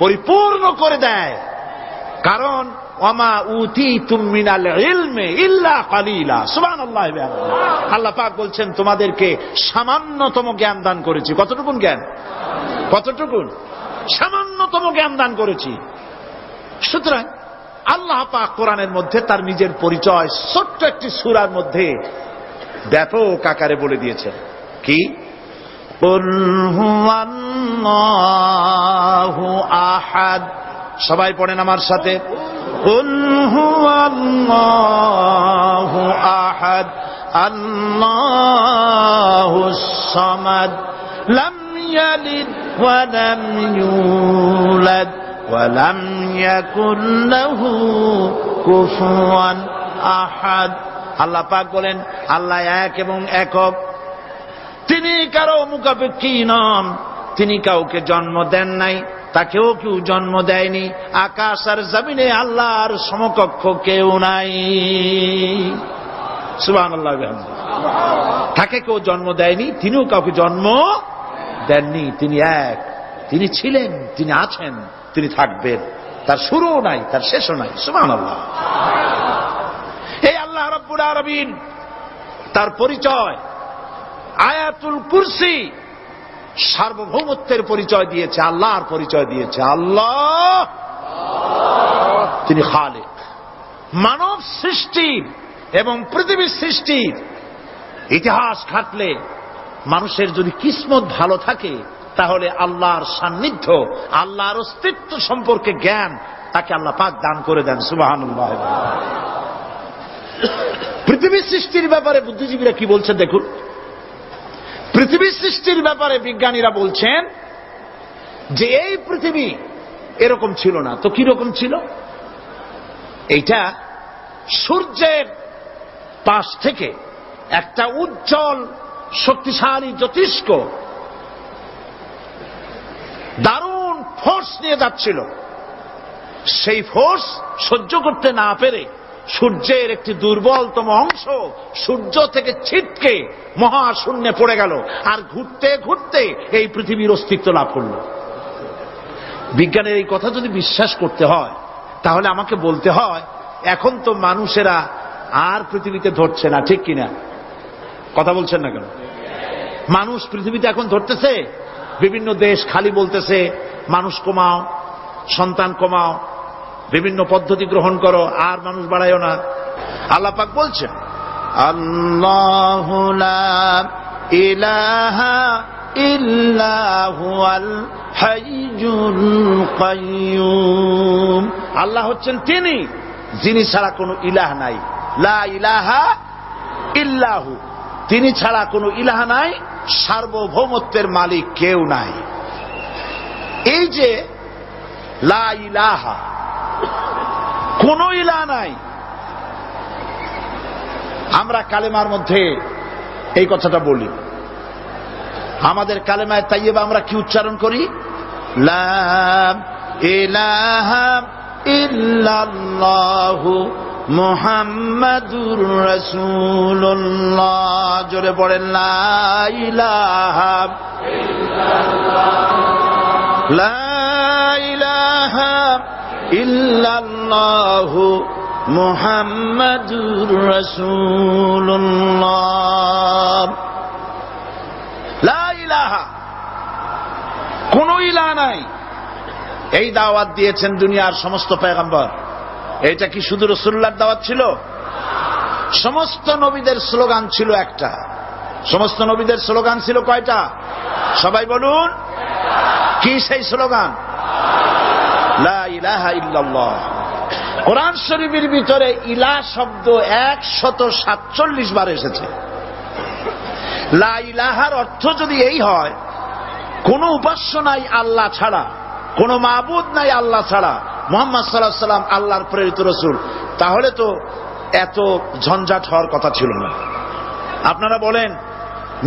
পরিপূর্ণ করে দেয়, কারণ ওয়ামা উতীতুম মিনাল ইলমি ইল্লা কালিলা। সুবহানাল্লাহ। আল্লাহ পাক বলছেন, তোমাদেরকে সামান্যতম জ্ঞান দান করেছি। কতটুকুন জ্ঞান? কতটুকুন? সামান্যতম জ্ঞান দান করেছি। সুতরাং আল্লাহ পাক কোরআনের মধ্যে তার নিজের পরিচয় ছোট্ট একটি সূরার মধ্যে ব্যাপক আকারে বলে দিয়েছেন। কি? কুল হুয়াল্লাহু আহাদ। সবাই পড়েন আমার সাথে, কুল হুয়াল্লাহু আহাদ আল্লাহুস সামাদ লাম ইয়ালিদ ওয়া লাম ইউলাদ ওয়ালাম ইয়াকুল লাহু কুফুয়ান আহাদ। আল্লাহ পাক বলেন, আল্লাহ এক এবং একক, তিনি কারো মুখাপেক্ষী নন, তিনি কাউকে জন্ম দেন নাই, তাকেও কেউ জন্ম দেয়নি, আকাশ আর জমিনে আল্লাহর সমকক্ষ কেউ নাই। সুবহানাল্লাহ। তাকে কেউ জন্ম দেয়নি, তিনিও কাউকে জন্ম দেননি। তিনি এক, তিনি ছিলেন, তিনি আছেন, তিনি থাকবেন। তার শুরুও নাই, তার শেষও নাই। সুবহানাল্লাহ। এই আল্লাহ রাব্বুল আলামিন তার পরিচয় আয়াতুল কুরসি সার্বভৌমত্বের পরিচয় দিয়েছে, আল্লাহর পরিচয় দিয়েছে। আল্লাহ তিনি খালিক। মানব সৃষ্টির এবং পৃথিবীর সৃষ্টির ইতিহাস ঘাটলে মানুষের যদি কিসমত ভালো থাকে তাহলে আল্লাহর সান্নিধ্য, আল্লাহর অস্তিত্ব সম্পর্কে জ্ঞান তাকে আল্লাহ পাক দান করে দেন। সুবহানাল্লাহ। পৃথিবীর সৃষ্টির ব্যাপারে বুদ্ধিজীবীরা কি বলছেন দেখুন। পৃথিবীর সৃষ্টির ব্যাপারে বিজ্ঞানীরা বলছেন যে এই পৃথিবী এরকম ছিল না তো কি রকম ছিল। এইটা সূর্যের পাশ থেকে একটা উজ্জ্বল শক্তিশালী জ্যোতিষ্ক দারুণ ফোর্স নিয়ে যাচ্ছিল। সেই ফোর্স সহ্য করতে না পেরে সূর্যের একটি দুর্বলতম অংশ সূর্য থেকে ছিটকে মহাশূন্যে পড়ে গেল, আর ঘুরতে ঘুরতে এই পৃথিবীর অস্তিত্ব লাভ করল। বিজ্ঞানের এই কথা যদি বিশ্বাস করতে হয় তাহলে আমাকে বলতে হয় এখন তো মানুষেরা আর পৃথিবীতে ধরছে না, ঠিক কিনা? কথা বলছেন না কেন? মানুষ পৃথিবীতে এখন ধরতেছে। বিভিন্ন দেশ খালি বলতেছে মানুষ কমাও, সন্তান কমাও, বিভিন্ন পদ্ধতি গ্রহণ করো, আর মানুষ বাড়ায়ও না। আল্লাহ পাক বলছেন আল্লাহু লা ইলাহা ইল্লা হুয়াল হাইয়ুল কাইয়্যুম। আল্লাহ হচ্ছেন তিনি যিনি ছাড়া কোনো ইলাহ নাই। লা ইলাহা ইল্লাহু, তিনি ছাড়া কোনো ইলাহ নাই, সার্বভৌমত্বের মালিক কেউ নাই। এই যে লা ইলাহা, কোন ইলাহ নাই, আমরা কালেমার মধ্যে এই কথাটা বলি। আমাদের কালেমায়ে তাইয়্যিবা আমরা কি উচ্চারণ করি? লা ইলাহা ইল্লাল্লাহু মুহাম্মাদুর রাসূলুল্লাহ। জোরে পড়েন লা ইলাহা ইল্লাল্লাহ, লা ইলাহা ইল্লাল্লাহু মুহাম্মাদুর রাসূলুল্লাহ। লা ইলাহা, কোন ইলাহ নাই। এই দাওয়াত দিয়েছেন দুনিয়ার সমস্ত পয়গম্বর। এটা কি শুধু রাসূলুল্লাহর দাওয়াত ছিল? সমস্ত নবীদের স্লোগান ছিল একটা। সমস্ত নবীদের স্লোগান ছিল কয়টা? সবাই বলুন, কি সেই স্লোগান? লা ইলাহা ইল্লাল্লাহ। কোরআন শরীফের ভিতরে ইলাহ শব্দ 147 বার এসেছে। লা ইলাহার অর্থ যদি এই হয় কোন উপাস্য নাই আল্লাহ ছাড়া, কোন মাবুদ নাই আল্লাহ ছাড়া, মুহাম্মদ সাল্লাল্লাহু আলাইহি ওয়াসাল্লাম আল্লাহর প্রেরিত রাসূল, তাহলে তো এত ঝঞ্ঝাট হওয়ার কথা ছিল না। আপনারা বলেন,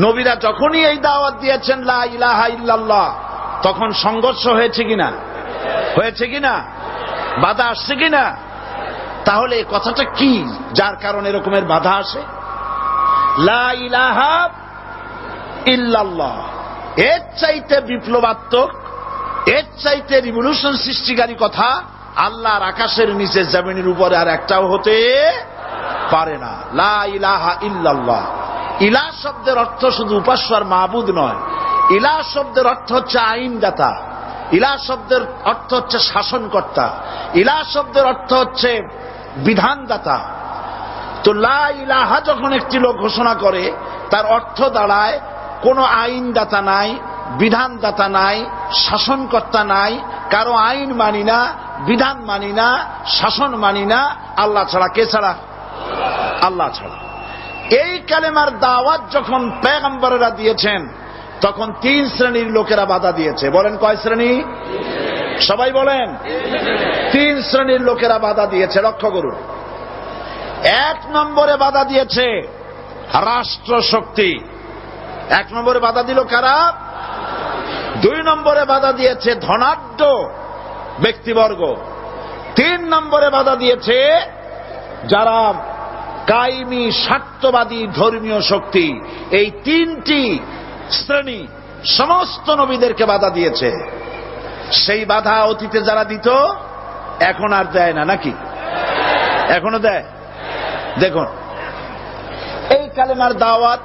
নবীরা যখনই এই দাওয়াত দিয়েছেন লা ইলাহা ইল্লাল্লাহ, তখন সংঘর্ষ হয়েছে কিনা? হয়েছে কিনা? বাধা আসছে কিনা? তাহলে এই কথাটা কি যার কারণে এরকমের বাধা আসে? লা ইলাহা ইল্লাল্লাহ, এর চাইতে বিপ্লবাত্মক, এর চাইতে রিভলিউশন সৃষ্টিকারী কথা আল্লাহর আকাশের নিচে জমিনের উপরে আর একটাও হতে পারে না। লা ইলাহা ইল্লাল্লাহ। ইলাহ শব্দের অর্থ শুধু উপাস্য আর মাবুদ নয়। ইলাহ শব্দের অর্থ হচ্ছে আইনদাতা, ইলাহ শব্দের অর্থ হচ্ছে শাসনকর্তা, ইলাহ শব্দের অর্থ হচ্ছে বিধানদাতা। তো লা ইলাহা যখন একটি লোক ঘোষণা করে, তার অর্থ দাঁড়ায় কোন আইনদাতা নাই, বিধানদাতা নাই, শাসনকর্তা নাই, কারো আইন মানি না, বিধান মানি না, শাসন মানি না, আল্লাহ ছাড়া। কে ছাড়া? আল্লাহ ছাড়া। এই কালেমার দাওয়াত যখন পয়গম্বরেরা দিয়েছেন তখন 3 শ্রেণীর লোকেরা বাধা দিয়েছে। বলেন কয় শ্রেণী? সবাই বলেন। 3 শ্রেণীর লোকেরা বাধা দিয়েছে। লক্ষ্য করুন। 1 নম্বরে বাধা দিয়েছে রাষ্ট্রশক্তি। 1 নম্বরে বাধা দিল কারা? 2 নম্বরে বাধা দিয়েছে ধনাঢ্য ব্যক্তিবর্গ। 3 নম্বরে বাধা দিয়েছে যারা কায়েমি স্বার্থবাদী ধর্মীয় শক্তি, এই তিনটি শ্রেণী সমস্ত নবীদেরকে বাধা দিয়েছে। সেই বাধা অতীতে যারা দিত এখন আর দেয় না, নাকি এখনো দেয়? দেখুন, এই কালেমার দাওয়াত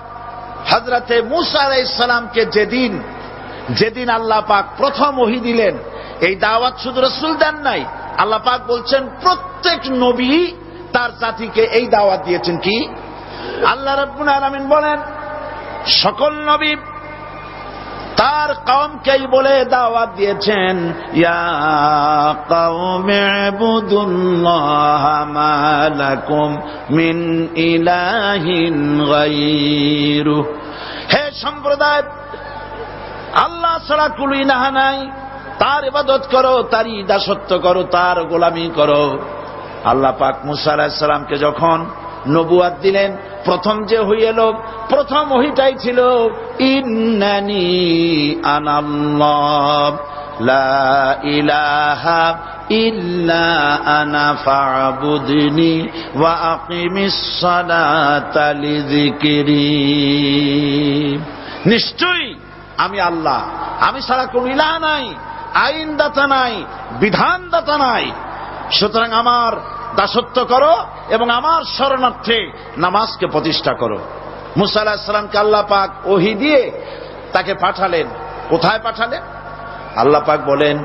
হযরতে মূসা আলাইহিস সালামকে যেদিন আল্লাহ পাক প্রথম ওহী দিলেন, এই দাওয়াত শুধু রাসূল দেন নাই, আল্লাহ পাক বলছেন প্রত্যেক নবী তার জাতিকে এই দাওয়াত দিয়েছেন। কি? আল্লাহ রাব্বুল আলামিন বলেন সকল নবী তার কওমকেই বলে দাওয়াত দিয়েছেন, ইয়া কওমি ইবুদুল্লাহা মা লাকুম মিন ইলাহিন গায়রু। হে সম্প্রদায়, আল্লাহ ছাড়া কোনো ইলাহ নাই, তার ইবাদত করো, তারই দাসত্ব করো, তার গোলামি করো। আল্লাহ পাক মূসা আলাইহিস সালামকে যখন নবুয়াত দিলেন, প্রথম যে ওহী এলো, প্রথম ওহীটাই ছিল ইন্নানি আনাল্লাহ লা ইলাহা ইল্লা আনা ফা'বুদনি ওয়া আকিমিস সালাতা লিযিকরি। নিশ্চয়ই আমি আল্লাহ, আমি ছাড়া কোন ইলাহ নাই, আইনদাতা নাই, বিধানদাতা নাই, সুতরাং আমার দাসত্ব করো এবং আমার শরণার্থে নামাজকে প্রতিষ্ঠা করো। মূসা আলাইহিস সালামকে আল্লাহ পাক ওহী দিয়ে তাকে পাঠালেন। কোথায় পাঠালেন? আল্লাহ পাক বলেন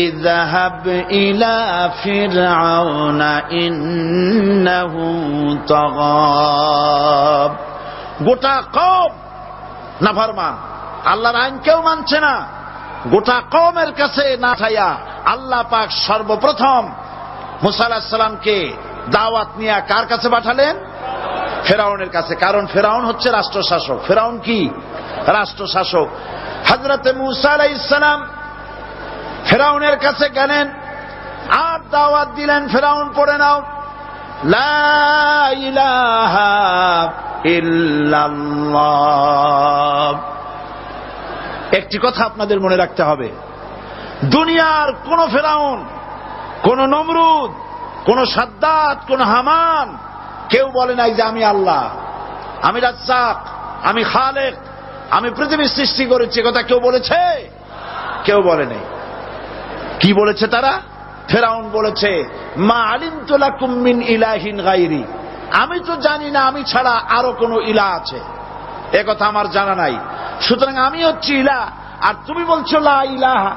ইযহাব ইলা ফিরআউনা ইন্নাহু তাগাব। গোটা কওম নাফরমান, আল্লাহর আইন কেউ মানছে না, গোটা কওমের কাছে না ঠাইয়া আল্লাহ পাক সর্বপ্রথম মূসা আলাইহিস সালামকে দাওয়াত নিয়ে কার কাছে পাঠালেন? ফেরাউনের কাছে। কারণ ফেরাউন হচ্ছে রাষ্ট্রশাসক। ফেরাউন কি? রাষ্ট্রশাসক। হযরতে মূসা আলাইহিস সালাম ফেরাউনের কাছে গেলেন আর দাওয়াত দিলেন, ফেরাউন পড়ে নাও লা ইলাহা ইল্লাল্লাহ। একটি কথা আপনাদের মনে রাখতে হবে, দুনিয়ার কোন ফেরাউন, কোন নমরুদ, কোন সাদ্দাত, কোন হামান কেউ বলে নাই যে আমি আল্লাহ, আমি রাজ্জাক, আমি খালেক, আমি পৃথিবী সৃষ্টি করেছি। কথা কেউ বলেছে? কেউ বলে নাই। কি বলেছে তারা? ফেরাউন বলেছে মা আলিমতু লাকুম মিন ইলাহিন গায়রি, আমি তো জানি না আমি ছাড়া আরো কোন ইলাহ আছে, এ কথা আমার জানা নাই, সুতরাং আমি হচ্ছি ইলাহ আর তুমি বলছো লা ইলাহা।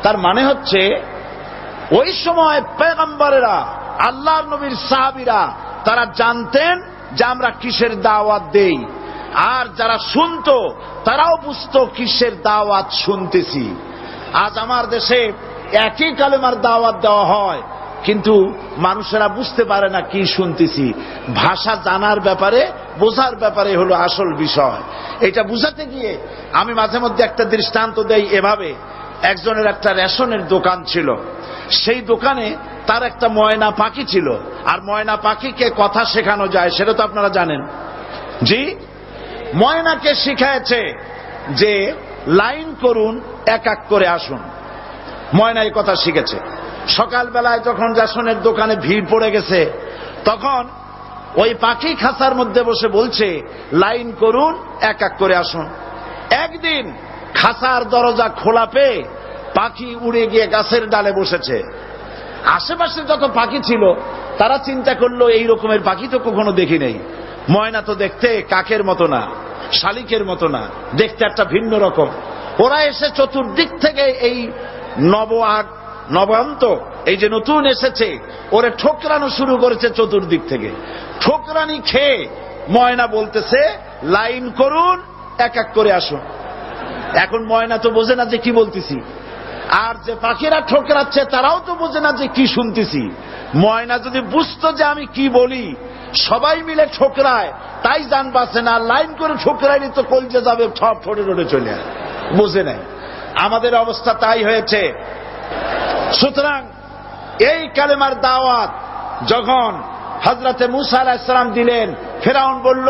তার মানে হচ্ছে ওই সময় পয়গম্বরেরা, আল্লাহর নবীর সাহাবীরা তারা জানতেন যে আমরা কিসের দাওয়াত দেই, আর যারা শুনতো তারাও বুঝতো কিসের দাওয়াত শুনতেছি। আজ আমার দেশে একই কালেমার দাওয়াত দেওয়া হয়, কিন্তু মানুষেরা বুঝতে পারে না কি শুনতেছি। ভাষা জানার ব্যাপারে, বোঝার ব্যাপারে হলো আসল বিষয়। এটা বুঝাতে গিয়ে আমি মাঝে মধ্যে একটা দৃষ্টান্ত দেই এভাবে। একজনের একটা রেশনের দোকান ছিল, সেই দোকানে তার একটা ময়না পাখি ছিল, আর ময়না পাখিকে কথা শেখানো যায় সেটা তো আপনারা জানেন। জি, ময়নাকে শিখায়েছে যে লাইন করুন, এক এক করে আসুন। ময়না এই কথা শিখেছে। সকালবেলায় যখন রেশনের দোকানে ভিড় পড়ে গেছে, তখন ওই পাখি খাঁচার মধ্যে বসে বলছে লাইন করুন, এক এক করে আসুন। একদিন খাঁচার দরজা খোলা পেয়ে পাখি উড়ে গিয়ে গাছের ডালে বসেছে। আশেপাশে যত পাখি ছিল তারা চিন্তা করলো এই রকমের পাখি তো কখনো দেখি নেই। ময়না তো দেখতে কাকের মতো না, শালিকের মতো না, দেখতে একটা ভিন্ন রকম। ওরা এসে চতুর্দিক থেকে এই নবান্ত, এই যে নতুন এসেছে, ওরে ঠোকরানো শুরু করেছে চতুর্দিক থেকে। ঠোকরানি খেয়ে ময়না বলতেছে লাইন করুন, এক এক করে আসুন। এখন ময়না তো বোঝে না যে কি বলতেছি, আর যে পাখিরা ঠোকরাচ্ছে তারাও তো বোঝে না যে কি শুনতেছি। ময়না যদি বুঝতো যে আমি কি বলি, সবাই মিলে ঠোকরায়, তাই জান বাঁচে না। লাইন করে ঠোকরাইনি তো কলজে যাবে, সব ঠোঁটে ঠোঁটে চলে, বোঝে নাই। আমাদের অবস্থা তাই হয়েছে। সুতরাং এই কালেমার দাওয়াত যখন হযরতে মূসা আলাইহিস সালাম দিলেন, ফেরাউন বলল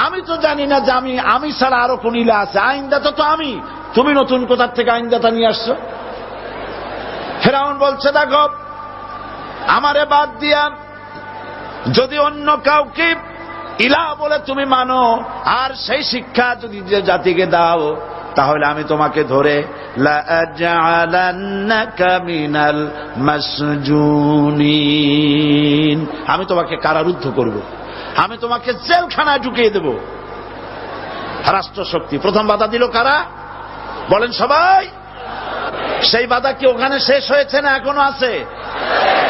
আমি তো জানি না যে আমি ছাড়া আরো কোন ইলাহ আছে, আইনদাতা তো আমি, তুমি নতুন কোথার থেকে আইনদাতা নিয়ে আসছো? ফেরাউন বলছে দেখো আমারে বাদ দিয়া যদি অন্য কাউকে ইলাহ বলে তুমি মানো আর সেই শিক্ষা যদি যে জাতিকে দাও, তাহলে আমি তোমাকে ধরে লাআজআলান্নাকা মিনাল মাসজুনিন, আমি তোমাকে কারারুদ্ধ করব, আমি তোমাকে জেলখানায় ঢুকিয়ে দেব। রাষ্ট্রশক্তি প্রথম বাধা দিল কারা? বলেন সবাই। সেই বাধা কি ওখানে শেষ হয়েছে না এখনো আছে?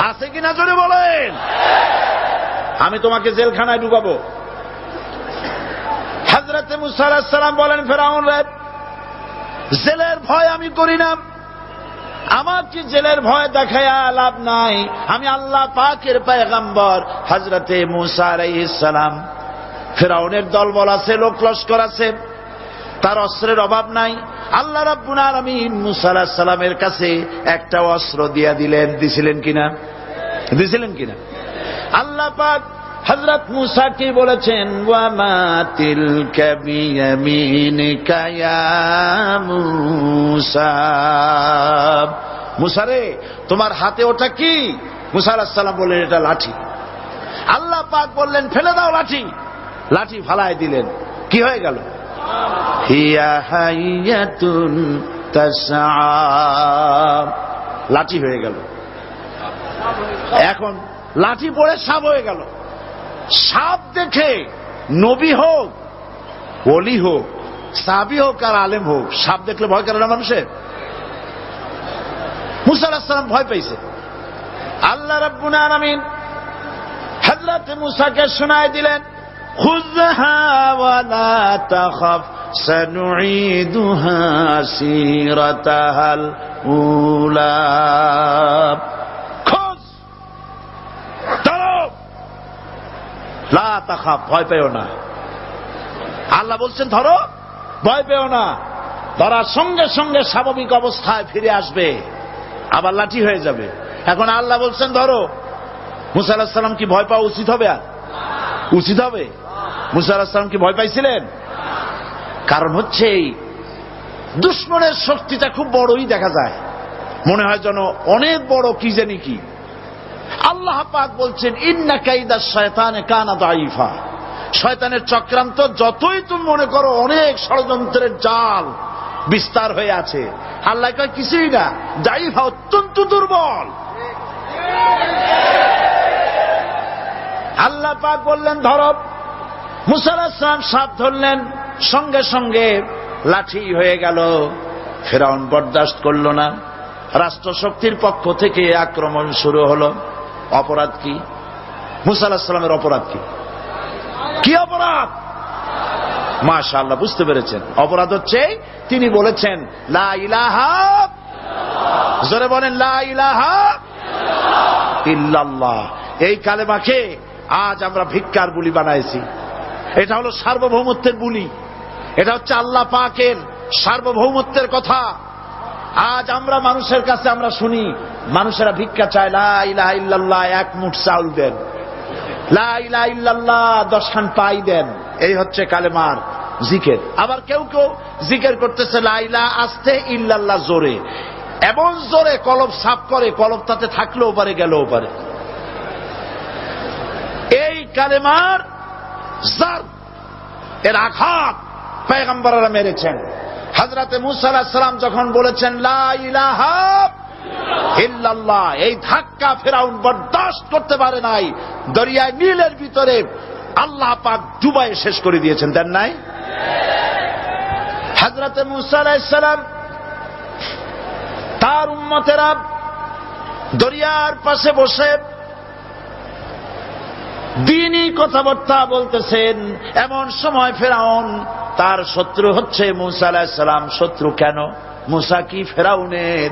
আছে কিনা জোরে বলেন। আমি তোমাকে জেলখানায় ঢুকাবো। হযরত মুসা আলাইহিস সালাম বলেন, ফেরাউন রে, জেলের ভয় আমি করি না, আমার কি জেলের ভয় দেখায়া লাভ নাই, আমি আল্লাহ পাকের পয়গম্বর হযরত মুসা আলাইহিস সালাম। ফেরাউনের দলবল আছে, লোক লস্কর আছে, তার অস্ত্রের অভাব নাই। আল্লাহ রাব্বুল আলামিন মুসা আলাইহিস সালামের কাছে একটা অস্ত্র দিয়া দিলেন। দিছিলেন কিনা? আল্লাহ পাক হযরত মুসা কি বলেছেন? ওয়া মা তিলকা বিয়ামিনিকা ইয়া মুসা, মুসা রে তোমার হাতে ওটা কি? মুসা আলাইহিস সালাম বললেন, এটা লাঠি। আল্লাহ পাক বললেন, ফেলে দাও লাঠি। লাঠি ফালায় দিলেন। কি হয়ে গেল? হিয়া হাইয়াতুন তাসআ, লাঠি হয়ে গেল। এখন লাঠি পড়ে সাপ হয়ে গেল। সাপ দেখে নবী হোক, ওলি হোক, সাহাবী হোক আর আলেম হোক, সাপ দেখলে ভয় করে না মানুষের? মুসা আলাইহিস সালাম ভয় পাইছে। আল্লাহ রাব্বুল আলামিন হযরত মুসাকে শোনায় দিলেন, খুযহা ওয়া লা তাখাফ সানুঈদুহা সিরাতাহাল উলা, লা তাখাফ, ভয় পেও না। আল্লাহ বলছেন ধরো, ভয় পেও না। ধরার সঙ্গে সঙ্গে স্বাভাবিক অবস্থায় ফিরে আসবে, আবার লাঠি হয়ে যাবে। এখন আল্লাহ বলছেন ধরো। মুসা আলাইহিস সালাম কি ভয় পাওয়া উচিত হবে? আর উচিত হবে? মুসা আলাইহিস সালাম কি ভয় পাইছিলেন? কারণ হচ্ছে এই দুশমনের শক্তিটা খুব বড়ই দেখা যায়, মনে হয় যেন অনেক বড়, কি জানি কি। আল্লাহ পাক বলছেন, ইন্না কাইদাশ শায়তানে কানা দাঈফা, শয়তানের চক্রান্ত যতই তুমি মনে করো অনেক ষড়যন্ত্রের জাল বিস্তার হয়ে আছে, আল্লাহ কয় কিছুই না, দাঈফা, অত্যন্ত দুর্বল। আল্লাহ পাক বললেন ধরো। মুসা আলাইহিস সালাম সাপ ধরলেন, সঙ্গে সঙ্গে লাঠি হয়ে গেল। ফেরাউন বরদাস্ত করল না। রাষ্ট্রশক্তির পক্ষ থেকে আক্রমণ শুরু হলো। অপরাধ কি? মুসা আলাইহিস সালামের অপরাধ কি? কি অপরাধ? মাশাআল্লাহ, বুঝতে পেরেছেন। অপরাধ হচ্ছে তিনি বলেছেন লা ইলাহা, জোরে বলেন লা ইলাহা ইল্লাল্লাহ। এই কালেমাকে আজ আমরা ভিক্ষার বুলি বানাইছি। এটা হলো সার্বভৌমত্বের বুলি, এটা হচ্ছে আল্লাহ পাকের সার্বভৌমত্বের কথা। আজ আমরা মানুষের কাছে আমরা শুনি, মানুষেরা ভিক্ষা চায়, লা ইলাহা ইল্লাল্লাহ, এক মুঠ চাউল দেন, লা ইলাহা ইল্লাল্লাহ 10 খান পাই দেন। এই হচ্ছে কালেমার জিকির। আবার কেউ কেউ জিকির করতেছে লা ইলাহা আস্তে, ইল্লাল্লাহ জোরে, এমন জোরে কলব সাফ করে, কলব তাতে থাকলেও পারে, গেলেও পারে। এই কালেমার জার, এর আঘাত পয়গম্বররা মেরেছেন। হযরত মুসা আলাইহিস সালাম যখন বলেছেন লা ইলাহা ইল্লাল্লাহ, এই ধাক্কা ফেরাউন বরদাস্ত করতে পারে নাই। দরিয়ায় নীলের ভিতরে আল্লাহ পাক ডুবাই শেষ করে দিয়েছেন, দেন নাই? হযরত মুসা আলাইহিস সালাম তার উম্মতেরা দরিয়ার পাশে বসে দ্বীনি কথাবার্তা বলতেছেন। এমন সময় ফেরাউন, তার শত্রু হচ্ছে মুসা আলাইহিস সালাম। শত্রু কেন? মুসা কি ফেরাউনের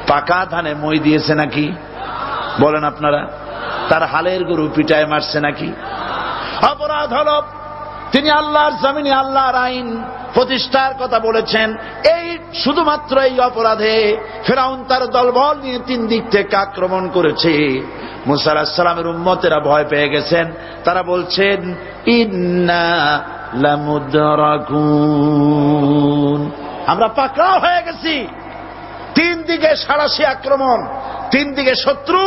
পাকা ধানে মই দিয়েছে নাকি? বলেন আপনারা। তার হালের গরু পিটায় মারছে নাকি? অপরাধ হল তিনি আল্লাহর জমিনে আল্লাহর আইন প্রতিষ্ঠার কথা বলেছেন। এই শুধুমাত্র এই অপরাধে ফেরাউন তার দলবল নিয়ে 3 দিক থেকে আক্রমণ করেছে। মুসা আলাইহিস সালামের উম্মতেরা ভয় পেয়ে গেছেন। তারা বলছেন ইন্না লামুদরাকুন, আমরা পাকড়াও হয়ে গেছি। 3 দিকে সাড়াশি আক্রমণ, 3 দিকে শত্রু,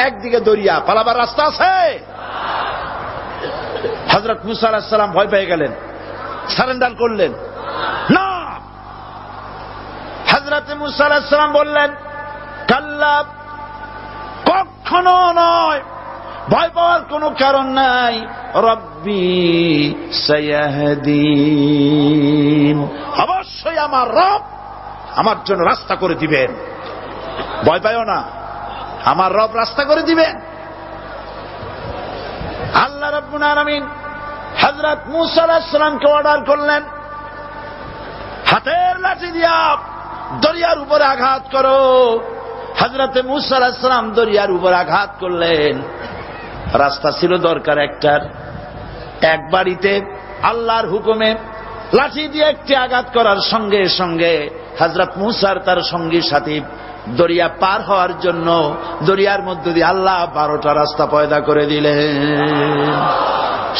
একদিকে দরিয়া, পালাবার রাস্তা আছে? হযরত মুসা আলাইহিস সালাম ভয় পেয়ে গেলেন, সারেন্ডার করলেন না। হযরত মুসা আলাইহিস সালাম বললেন, কাল্লা, কখনো নয়, ভয় পাওয়ার কোনো কারণ নাই। রব্বি সায়াহদিন, অবশ্যই আমার রব আমার জন্য রাস্তা করে দিবেন। ভয় পাইও না, আমার রব রাস্তা করে দিবেন। আল্লাহ রাব্বুল আলামিন হযরত মুসা আলাইহিস সালামকে অর্ডার করলেন, হাতের লাঠি দিয়া দরিয়ার উপরে আঘাত করো। হযরত মুসা আলাইহিস সালাম দরিয়ার উপর আঘাত করলেন। রাস্তা ছিল দরকার একটার, এক বাড়িতে আল্লাহর হুকুমে লাঠি দিয়ে একটি আঘাত করার সঙ্গে সঙ্গে হযরত মুসার তার সঙ্গী সাথী দরিয়া পার হওয়ার জন্য দরিয়ার মধ্য দিয়ে আল্লাহ 12টা রাস্তা পয়দা করে দিলেন।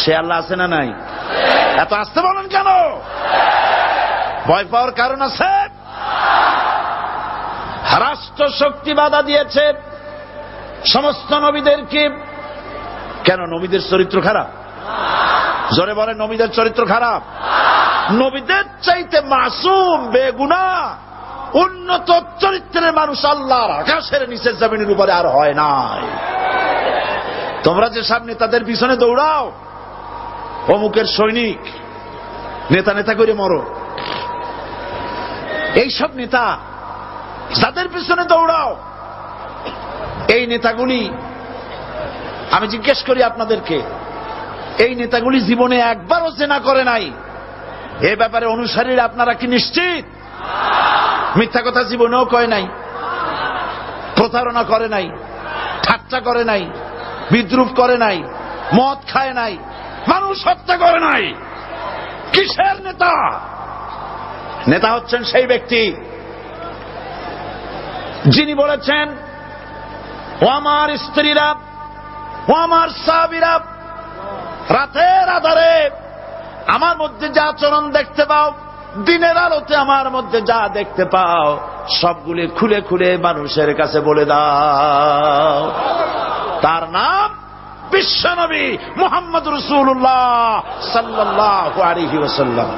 সে আল্লাহ আছে না নাই? এত আসতে বলেন কেন? ভয় পাওয়ার কারণ আছে? রাষ্ট্র শক্তি বাধা দিয়েছে সমস্ত নবীদেরকে। কেন? নবীদের চরিত্র খারাপ? জোরে বলেন, নবীদের চরিত্র খারাপ? নবীদের চাইতে মাসুম, বেগুনাহ, উন্নত চরিত্রের মানুষ আল্লাহর আকাশের নিচে জমিনের উপরে আর হয় নাই। তোমরা যে সব নেতাদের পিছনে দৌড়াও, অমুকের সৈনিক, নেতা নেতা করে মরো, এইসব নেতা যাদের পিছনে দৌড়াও, এই নেতাগুলি, আমি জিজ্ঞেস করি আপনাদেরকে, এই নেতাগুলি জীবনে একবারও জেনা করে নাই। এ ব্যাপারে অনুসারীরা আপনারা কি নিশ্চিত? মিথ্যা কথা জীবনেও কয় নাই, প্রতারণা করে নাই, ঠাট্টা করে নাই, বিদ্রুপ করে নাই, মদ খায় নাই, মানুষ হত্যা করে নাই। কিসের নেতা? নেতা হচ্ছেন সেই ব্যক্তি যিনি বলেছেন, ও আমার স্ত্রীরা, ও আমার সাহাবীরা, রাতের আধারে আমার মধ্যে যা আচরণ দেখতে পাও, দিনের আলোতে আমার মধ্যে যা দেখতে পাও, সবগুলি খুলে খুলে মানুষের কাছে বলে দাও। তার নাম বিশ্বনবী মুহাম্মদ রাসূলুল্লাহ সাল্লাল্লাহু আলাইহি ওয়াসাল্লাম।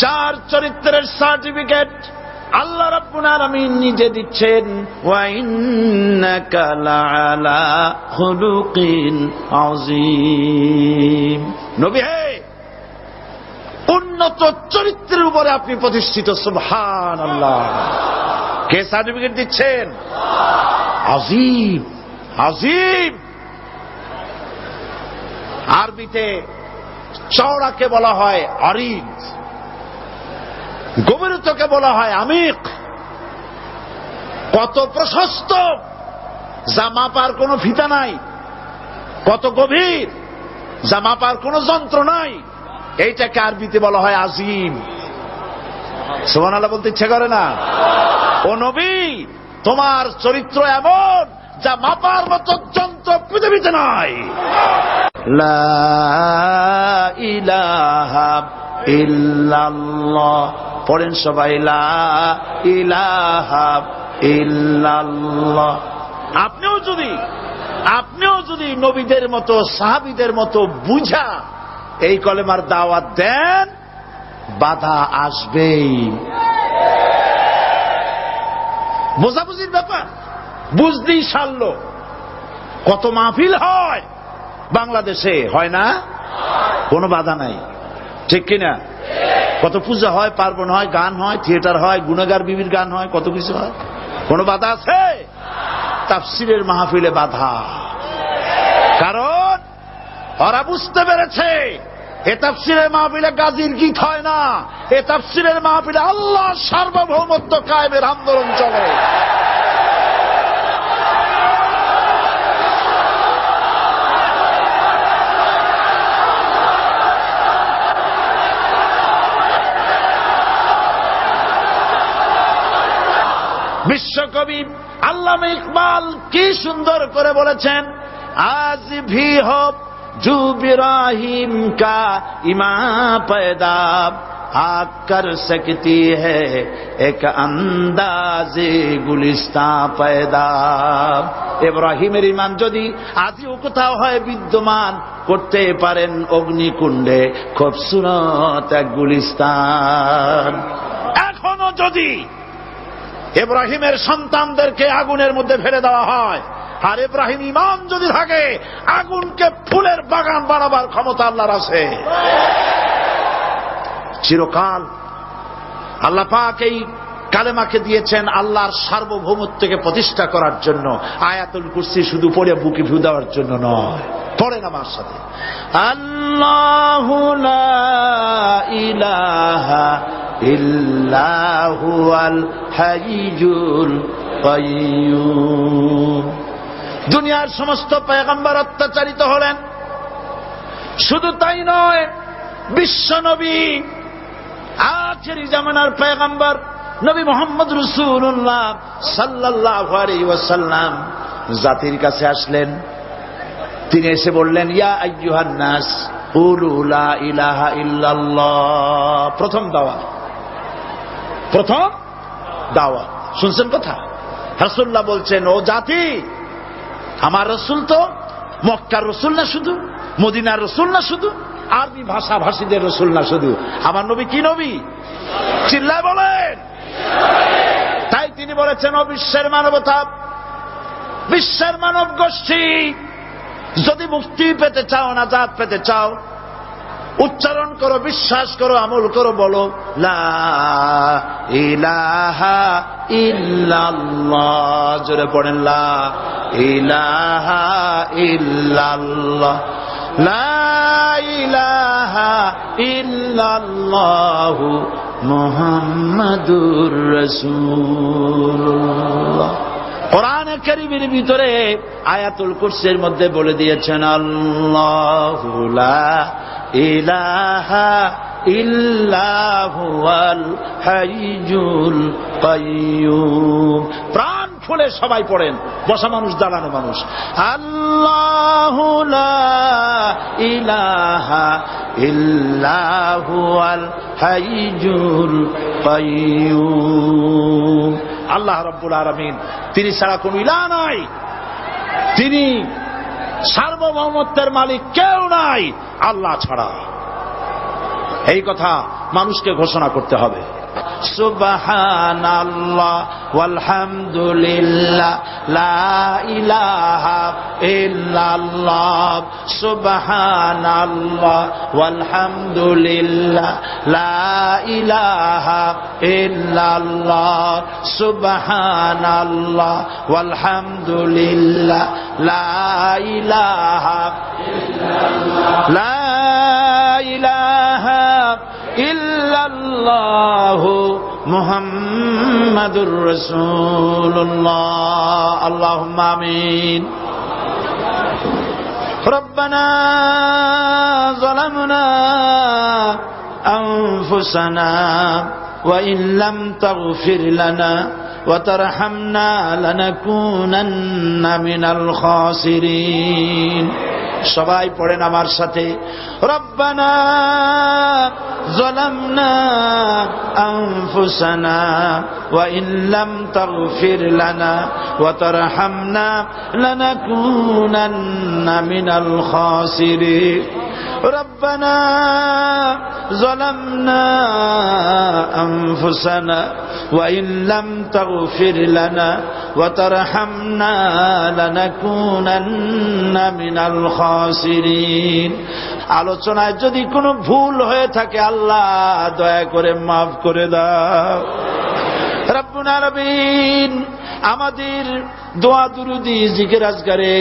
যার চরিত্রের সার্টিফিকেট আল্লাহ রাব্বুল আলামিন নিজে দিচ্ছেন, ওয়া ইন্নাকা লাআলা খুলুকিন আযীম। নবী হে, উন্নত চরিত্রের উপরে আপনি প্রতিষ্ঠিত। সুবহানাল্লাহ। কে সার্টিফিকেট দিচ্ছেন? আযীম, আযীম। আরবিতে চওড়াকে বলা হয় আরিদ, গভীরতাকে বলা হয় আমিক। কত প্রশস্ত, যা মাপার কোনো ফিতা নাই, কত গভীর, যা মাপার কোনো যন্ত্র নাই, এইটাকে আরবিতে বলা হয় আজিম। সুবহানাল্লাহ বলতে ইচ্ছে করে না? ও নবী, তোমার চরিত্র এমন যা মাপার মতো যন্ত্র পৃথিবীতে নাই। লা ইলাহা ইল্লাল্লাহ। পড়েন সবাই, লা ইলাহা ইল্লাল্লাহ। আপনিও যদি নবীদের মতো, সাহাবীদের মতো বুঝা এই কলেমার দাওয়াত দেন, বাধা আসবেই। বোঝাবুঝির ব্যাপার, বুঝতেই সারল। কত মাহফিল হয় বাংলাদেশে, হয় না? কোনো বাধা নাই, ঠিক কিনা? কত পূজা হয়, পার্বণ হয়, গান হয়, থিয়েটার হয়, গুনাহগার বিবির গান হয়, কত কিছু হয়। কোনো বাধা আছে? তাফসীরের মাহফিলে বাধা। কারণ ওরা বুঝতে পেরেছে এ তাফসীরের মাহফিলে গাজীর গীত হয় না, এ তাফসীরের মাহফিলে আল্লাহর সার্বভৌমত্ব কায়েমের আন্দোলন চলে। বিশ্বকবি আল্লামা ইকবাল কি সুন্দর করে বলেছেন, আজ ভি হো जो इब्राहिम का इमाम पैदा आग कर सकती है एक अंदाजे गुलिस्तां पैदा। ইব্রাহিমের ঈমান যদি আজও কোথাও হয় বিদ্যমান, করতে পারেন অগ্নিকুণ্ডে খুবসুরত এক গুলিস্তান। এখনো যদি ইব্রাহিমের সন্তানদেরকে আগুনের মধ্যে ফেলে দেওয়া হয়, আর ইব্রাহিম ঈমান যদি থাকে, আগুনকে ফুলের বাগান বানাবার ক্ষমতা আল্লাহর আছে। চিরকাল আল্লাহ পাক এই কালেমাকে দিয়েছেন আল্লাহর সার্বভৌমত্বকে প্রতিষ্ঠা করার জন্য। আয়াতুল কুরসি শুধু পড়ে বুকে ফু দেওয়ার জন্য নয়। পড়েন আমার সাথে, আল্লাহু লা ইলাহা ইল্লা হুয়াল হাইয়ুল কাইয়্যুম। দুনিয়ার সমস্ত পয়গম্বর অত্যাচারিত হলেন, শুধু তাই নয়, বিশ্ব নবী আখেরি জামানার পয়গম্বর নবী মুহাম্মদ রাসূলুল্লাহ সাল্লাল্লাহু আলাইহি ওয়াসাল্লাম জাতির কাছে আসলেন। তিনি এসে বললেন, ইয়া আইয়ুহান নাস কুলু লা ইলাহা ইল্লাল্লাহ। প্রথম দাওয়াত শুনছেন কথা? রাসূলুল্লাহ বলছেন, ও জাতি, আমার রাসূল তো মক্কার রাসূল না শুধু, মদিনার রাসূল না শুধু, আরবি ভাষাভাষীদের রাসূল না শুধু, আমার নবী কি নবী? চিল্লায় বলেন। তাই তিনি বলেছেন, ও বিশ্বের মানবতা, বিশ্বের মানব গোষ্ঠী, যদি মুক্তি পেতে চাও, নাজাত পেতে চাও, উচ্চারণ করো, বিশ্বাস করো, আমল করো, বলো লা ইলাহা ইল্লাল্লাহ। জোরে পড়েন, লা ইলাহা ইল্লাল্লাহ, লা ইলাহা ইল্লাল্লাহু মুহাম্মাদুর রাসূলুল্লাহ। কোরআনে কারীমের ভিতরে আয়াতুল কুরসির মধ্যে বলে দিয়েছেন, আল্লাহু লা ইলাহা ইল্লা হুয়াল হাইয়ুল কাইয়্যুম। প্রাণ খুলে সবাই পড়েন, বসা মানুষ, দাঁড়ানো মানুষ, আল্লাহু লা ইলাহা ইল্লা হুয়াল হাইয়ুল কাইয়্যুম। আল্লাহ রাব্বুল আলামিন, তিনি ছাড়া কোন ইলাহ নাই, তিনি সার্বভৌমত্বের মালিক, কেউ নাই আল্লাহ ছাড়া। এই কথা মানুষকে ঘোষণা করতে হবে। সুবহানাল্লাহ ওয়ালহামদুলিল্লাহ লা ইলাহা ইল্লাল্লাহ। সুবহানাল্লাহ ওয়ালহামদুলিল্লাহ লা ইলাহা ইল্লাল্লাহ। সুবহানাল্লাহ ওয়ালহামদুলিল্লাহ লা ইলাহা ইল্লাল্লাহ, লা ইলাহা ইল্লাল্লাহু মুহাম্মাদুর রাসূলুল্লাহ। আল্লাহুম্মা আমিন। রব্বানা যালামনা আনফুসানা ওয়া ইন লাম তাগফির লানা ওয়া তারহামনা লানাকুনান্না মিনাল খাসিরিন। সবাই পড়েন আমার সাথে, রব্বানা যালামনা আনফুসানা ওয়া ইন লাম তাগফির লানা ওয়া তারহামনা লানাকুনান্না মিনাল খাসিরিন। রব্বানা যালামনা আনফুসানা ওয়া ইন লাম তাগফির লানা ওয়া তারহামনা লানাকুনান্না মিনাল খাসিরিন। আলোচনায় যদি কোনো ভুল হয়ে থাকে আল্লাহ দয়া করে মাফ করে দাও। রব্বুল আলামিন, আমাদের দোয়া দুরুদি জিকির আজকারে,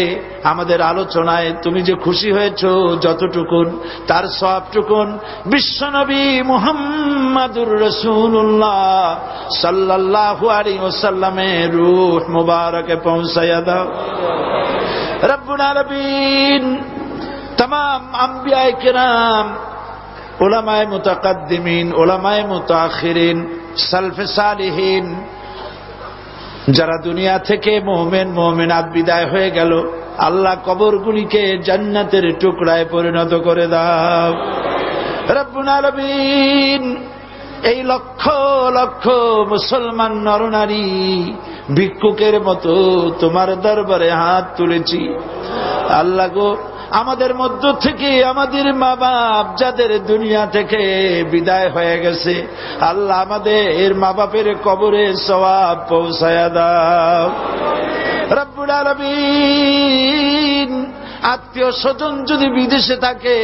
আমাদের আলোচনায় তুমি যে খুশি হয়েছো যতটুকুন, তার সবটুকুন বিশ্বনবী মুহাম্মাদুর রাসূলুল্লাহ সাল্লাল্লাহু আলাইহি ওয়াসাল্লামের রূহ মুবারকে পৌঁছায়া দাও। রব্বুল আলামিন, तमाम अंबियाए किराम, उलमाए मुतकद्दिमीन, उलमाए मुताखिरीन, सलफे सालिहीन, যারা দুনিয়া থেকে মুমিন মুমিনাত বিদায় হয়ে গেল, আল্লাহ কবরগুলিকে জান্নাতের টুকরায় পরিণত করে দাও। রব্বুল আলামিন, এই লক্ষ লক্ষ মুসলমান নরনারী ভিক্ষুকের মতো তোমার দরবারে হাত তুলেছি। আল্লাহ গো, আমাদের মধ্য থেকে আমাদের মা বাপ যাদের দুনিয়া থেকে বিদায় হয়ে গেছে, আল্লাহ আমাদের মা বাপের কবরে সওয়াব পৌঁছায়া দাও। রব্বুল আলামিন, আত্মীয় স্বজন যদি বিদেশে থাকে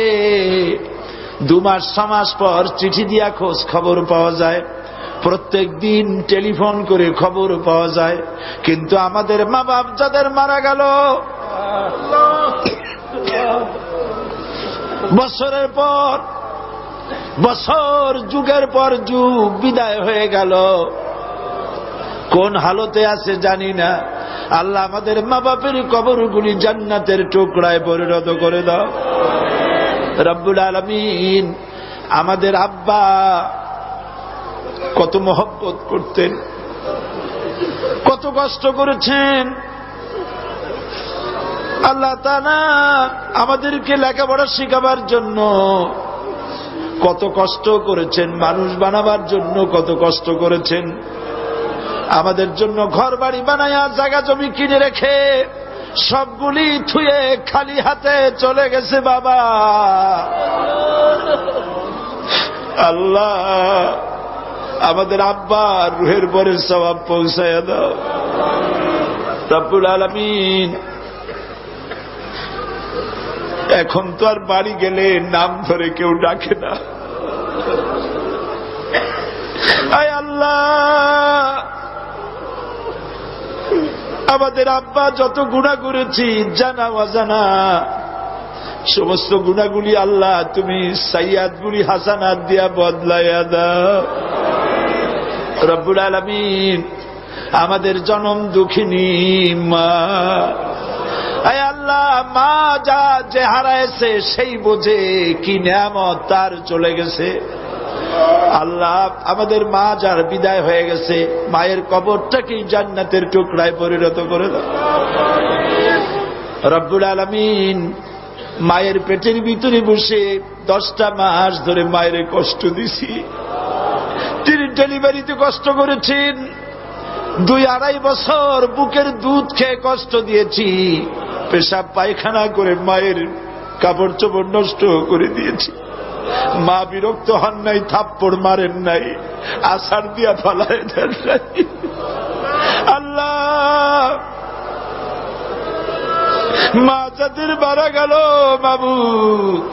2 মাস 6 মাস পর চিঠি দিয়া খোঁজ খবর পাওয়া যায়, প্রত্যেক দিন টেলিফোন করে খবর পাওয়া যায়, কিন্তু আমাদের মা বাপ যাদের মারা গেল, বছরের পর বছর, যুগের পর যুগ বিদায় হয়ে গেল, কোন হালতে আছে জানি না। আল্লাহ আমাদের মা বাপের কবরগুলি জান্নাতের টুকরায় পরিণত করে দাও। রব্বুল আলামিন, আমাদের আব্বা কত মহব্বত করতেন, কত কষ্ট করেছেন। আল্লাহ তাআলা আমাদেরকে লেখাপড়া শেখাবার জন্য কত কষ্ট করেছেন, মানুষ বানাবার জন্য কত কষ্ট করেছেন। আমাদের জন্য ঘর বাড়ি বানায়া জায়গা জমি কিনে রেখে সবগুলি থুয়ে খালি হাতে চলে গেছে বাবা। আল্লাহ আমাদের আব্বা রুহের পরে সওয়াব পৌঁছায়া দাও। রব্বুল আলামিন, এখন তো আর বাড়ি গেলে নাম ধরে কেউ ডাকে না। আয় আল্লাহ, আমাদের আব্বা যত গুনাহ করেছি জানা অজানা, সমস্ত গুনাহগুলি আল্লাহ তুমি সাইয়্যাতগুলি হাসানাত দিয়া বদলাইয়া দাও। রব্বুল আলামিন, আমাদের জনম দুঃখিনী মা, আয় আল্লাহ, মা যা যে হারাইছে সেই বোঝে কি নিয়ামত তার চলে গেছে। আল্লাহ আমাদের মা যার বিদায় হয়ে গেছে, মায়ের কবরটাকে জান্নাতের টুকরায় পরিণত করে দাও। রব্বুল আলামিন, মায়ের পেটের ভিতরে বসে 10টা মাস ধরে মায়ের কষ্ট দিছি। তিনি ডেলিভারিতে কষ্ট করেছেন, 2-2.5 বছর বুকের দুধ খেয়ে কষ্ট দিয়েছি, পেশাব পায়খানা করে মায়ের কাপড় চোপড় নষ্ট করে দিয়েছি। মা বিরক্ত হন নাই, থাপ্পড় মারেন নাই, আছাড় দিয়া ফালায় দেন নাই। আল্লাহ, মা যাদের মারা গেল মাবুদ,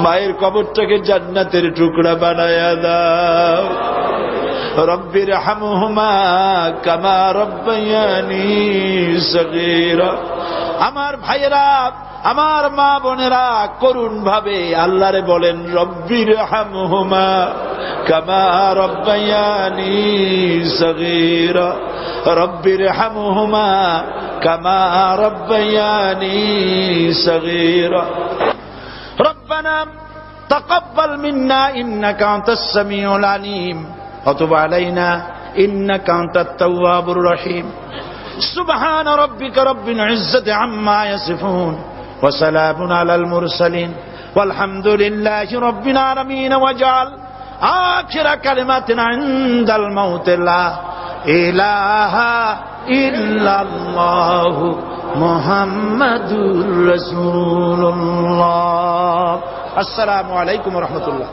মায়ের কবরটাকে জান্নাতের টুকরা বানায়া দাও। রব্বির হামহুমা কামা রব্বায়ানি সগীরা। আমার ভাইয়েরা, আমার মা বোনেরা করুণ ভাবে আল্লাহরে বলেন, রব্বির হামহুমা কামা রব্বায়ানি সগীরা, রব্বির হামহুমা কামা রব্বায়ানি সগীরা। রব্বানা তাকাব্বাল মিন্না ইন্নাকা আনতাস সামিউল আলিম ওয়া তুব আলাইনা ইন্নাকা আনতাত তাওয়াবুর রহিম। সুবহান রাব্বিকা রাব্বিল ইজ্জাতি আম্মা ইয়াসিফুন ওয়া সালামুন আলাল মুরসালিন ওয়ালহামদুলিল্লাহি রাব্বিল আলামিন। ওয়াজআল আখিরা কালিমাতিনা ইনদাল মাউত লা ইলাহা ইল্লাল্লাহু মুহাম্মাদুর রাসূলুল্লাহ। আসসালামু আলাইকুম ওয়া রাহমাতুল্লাহ।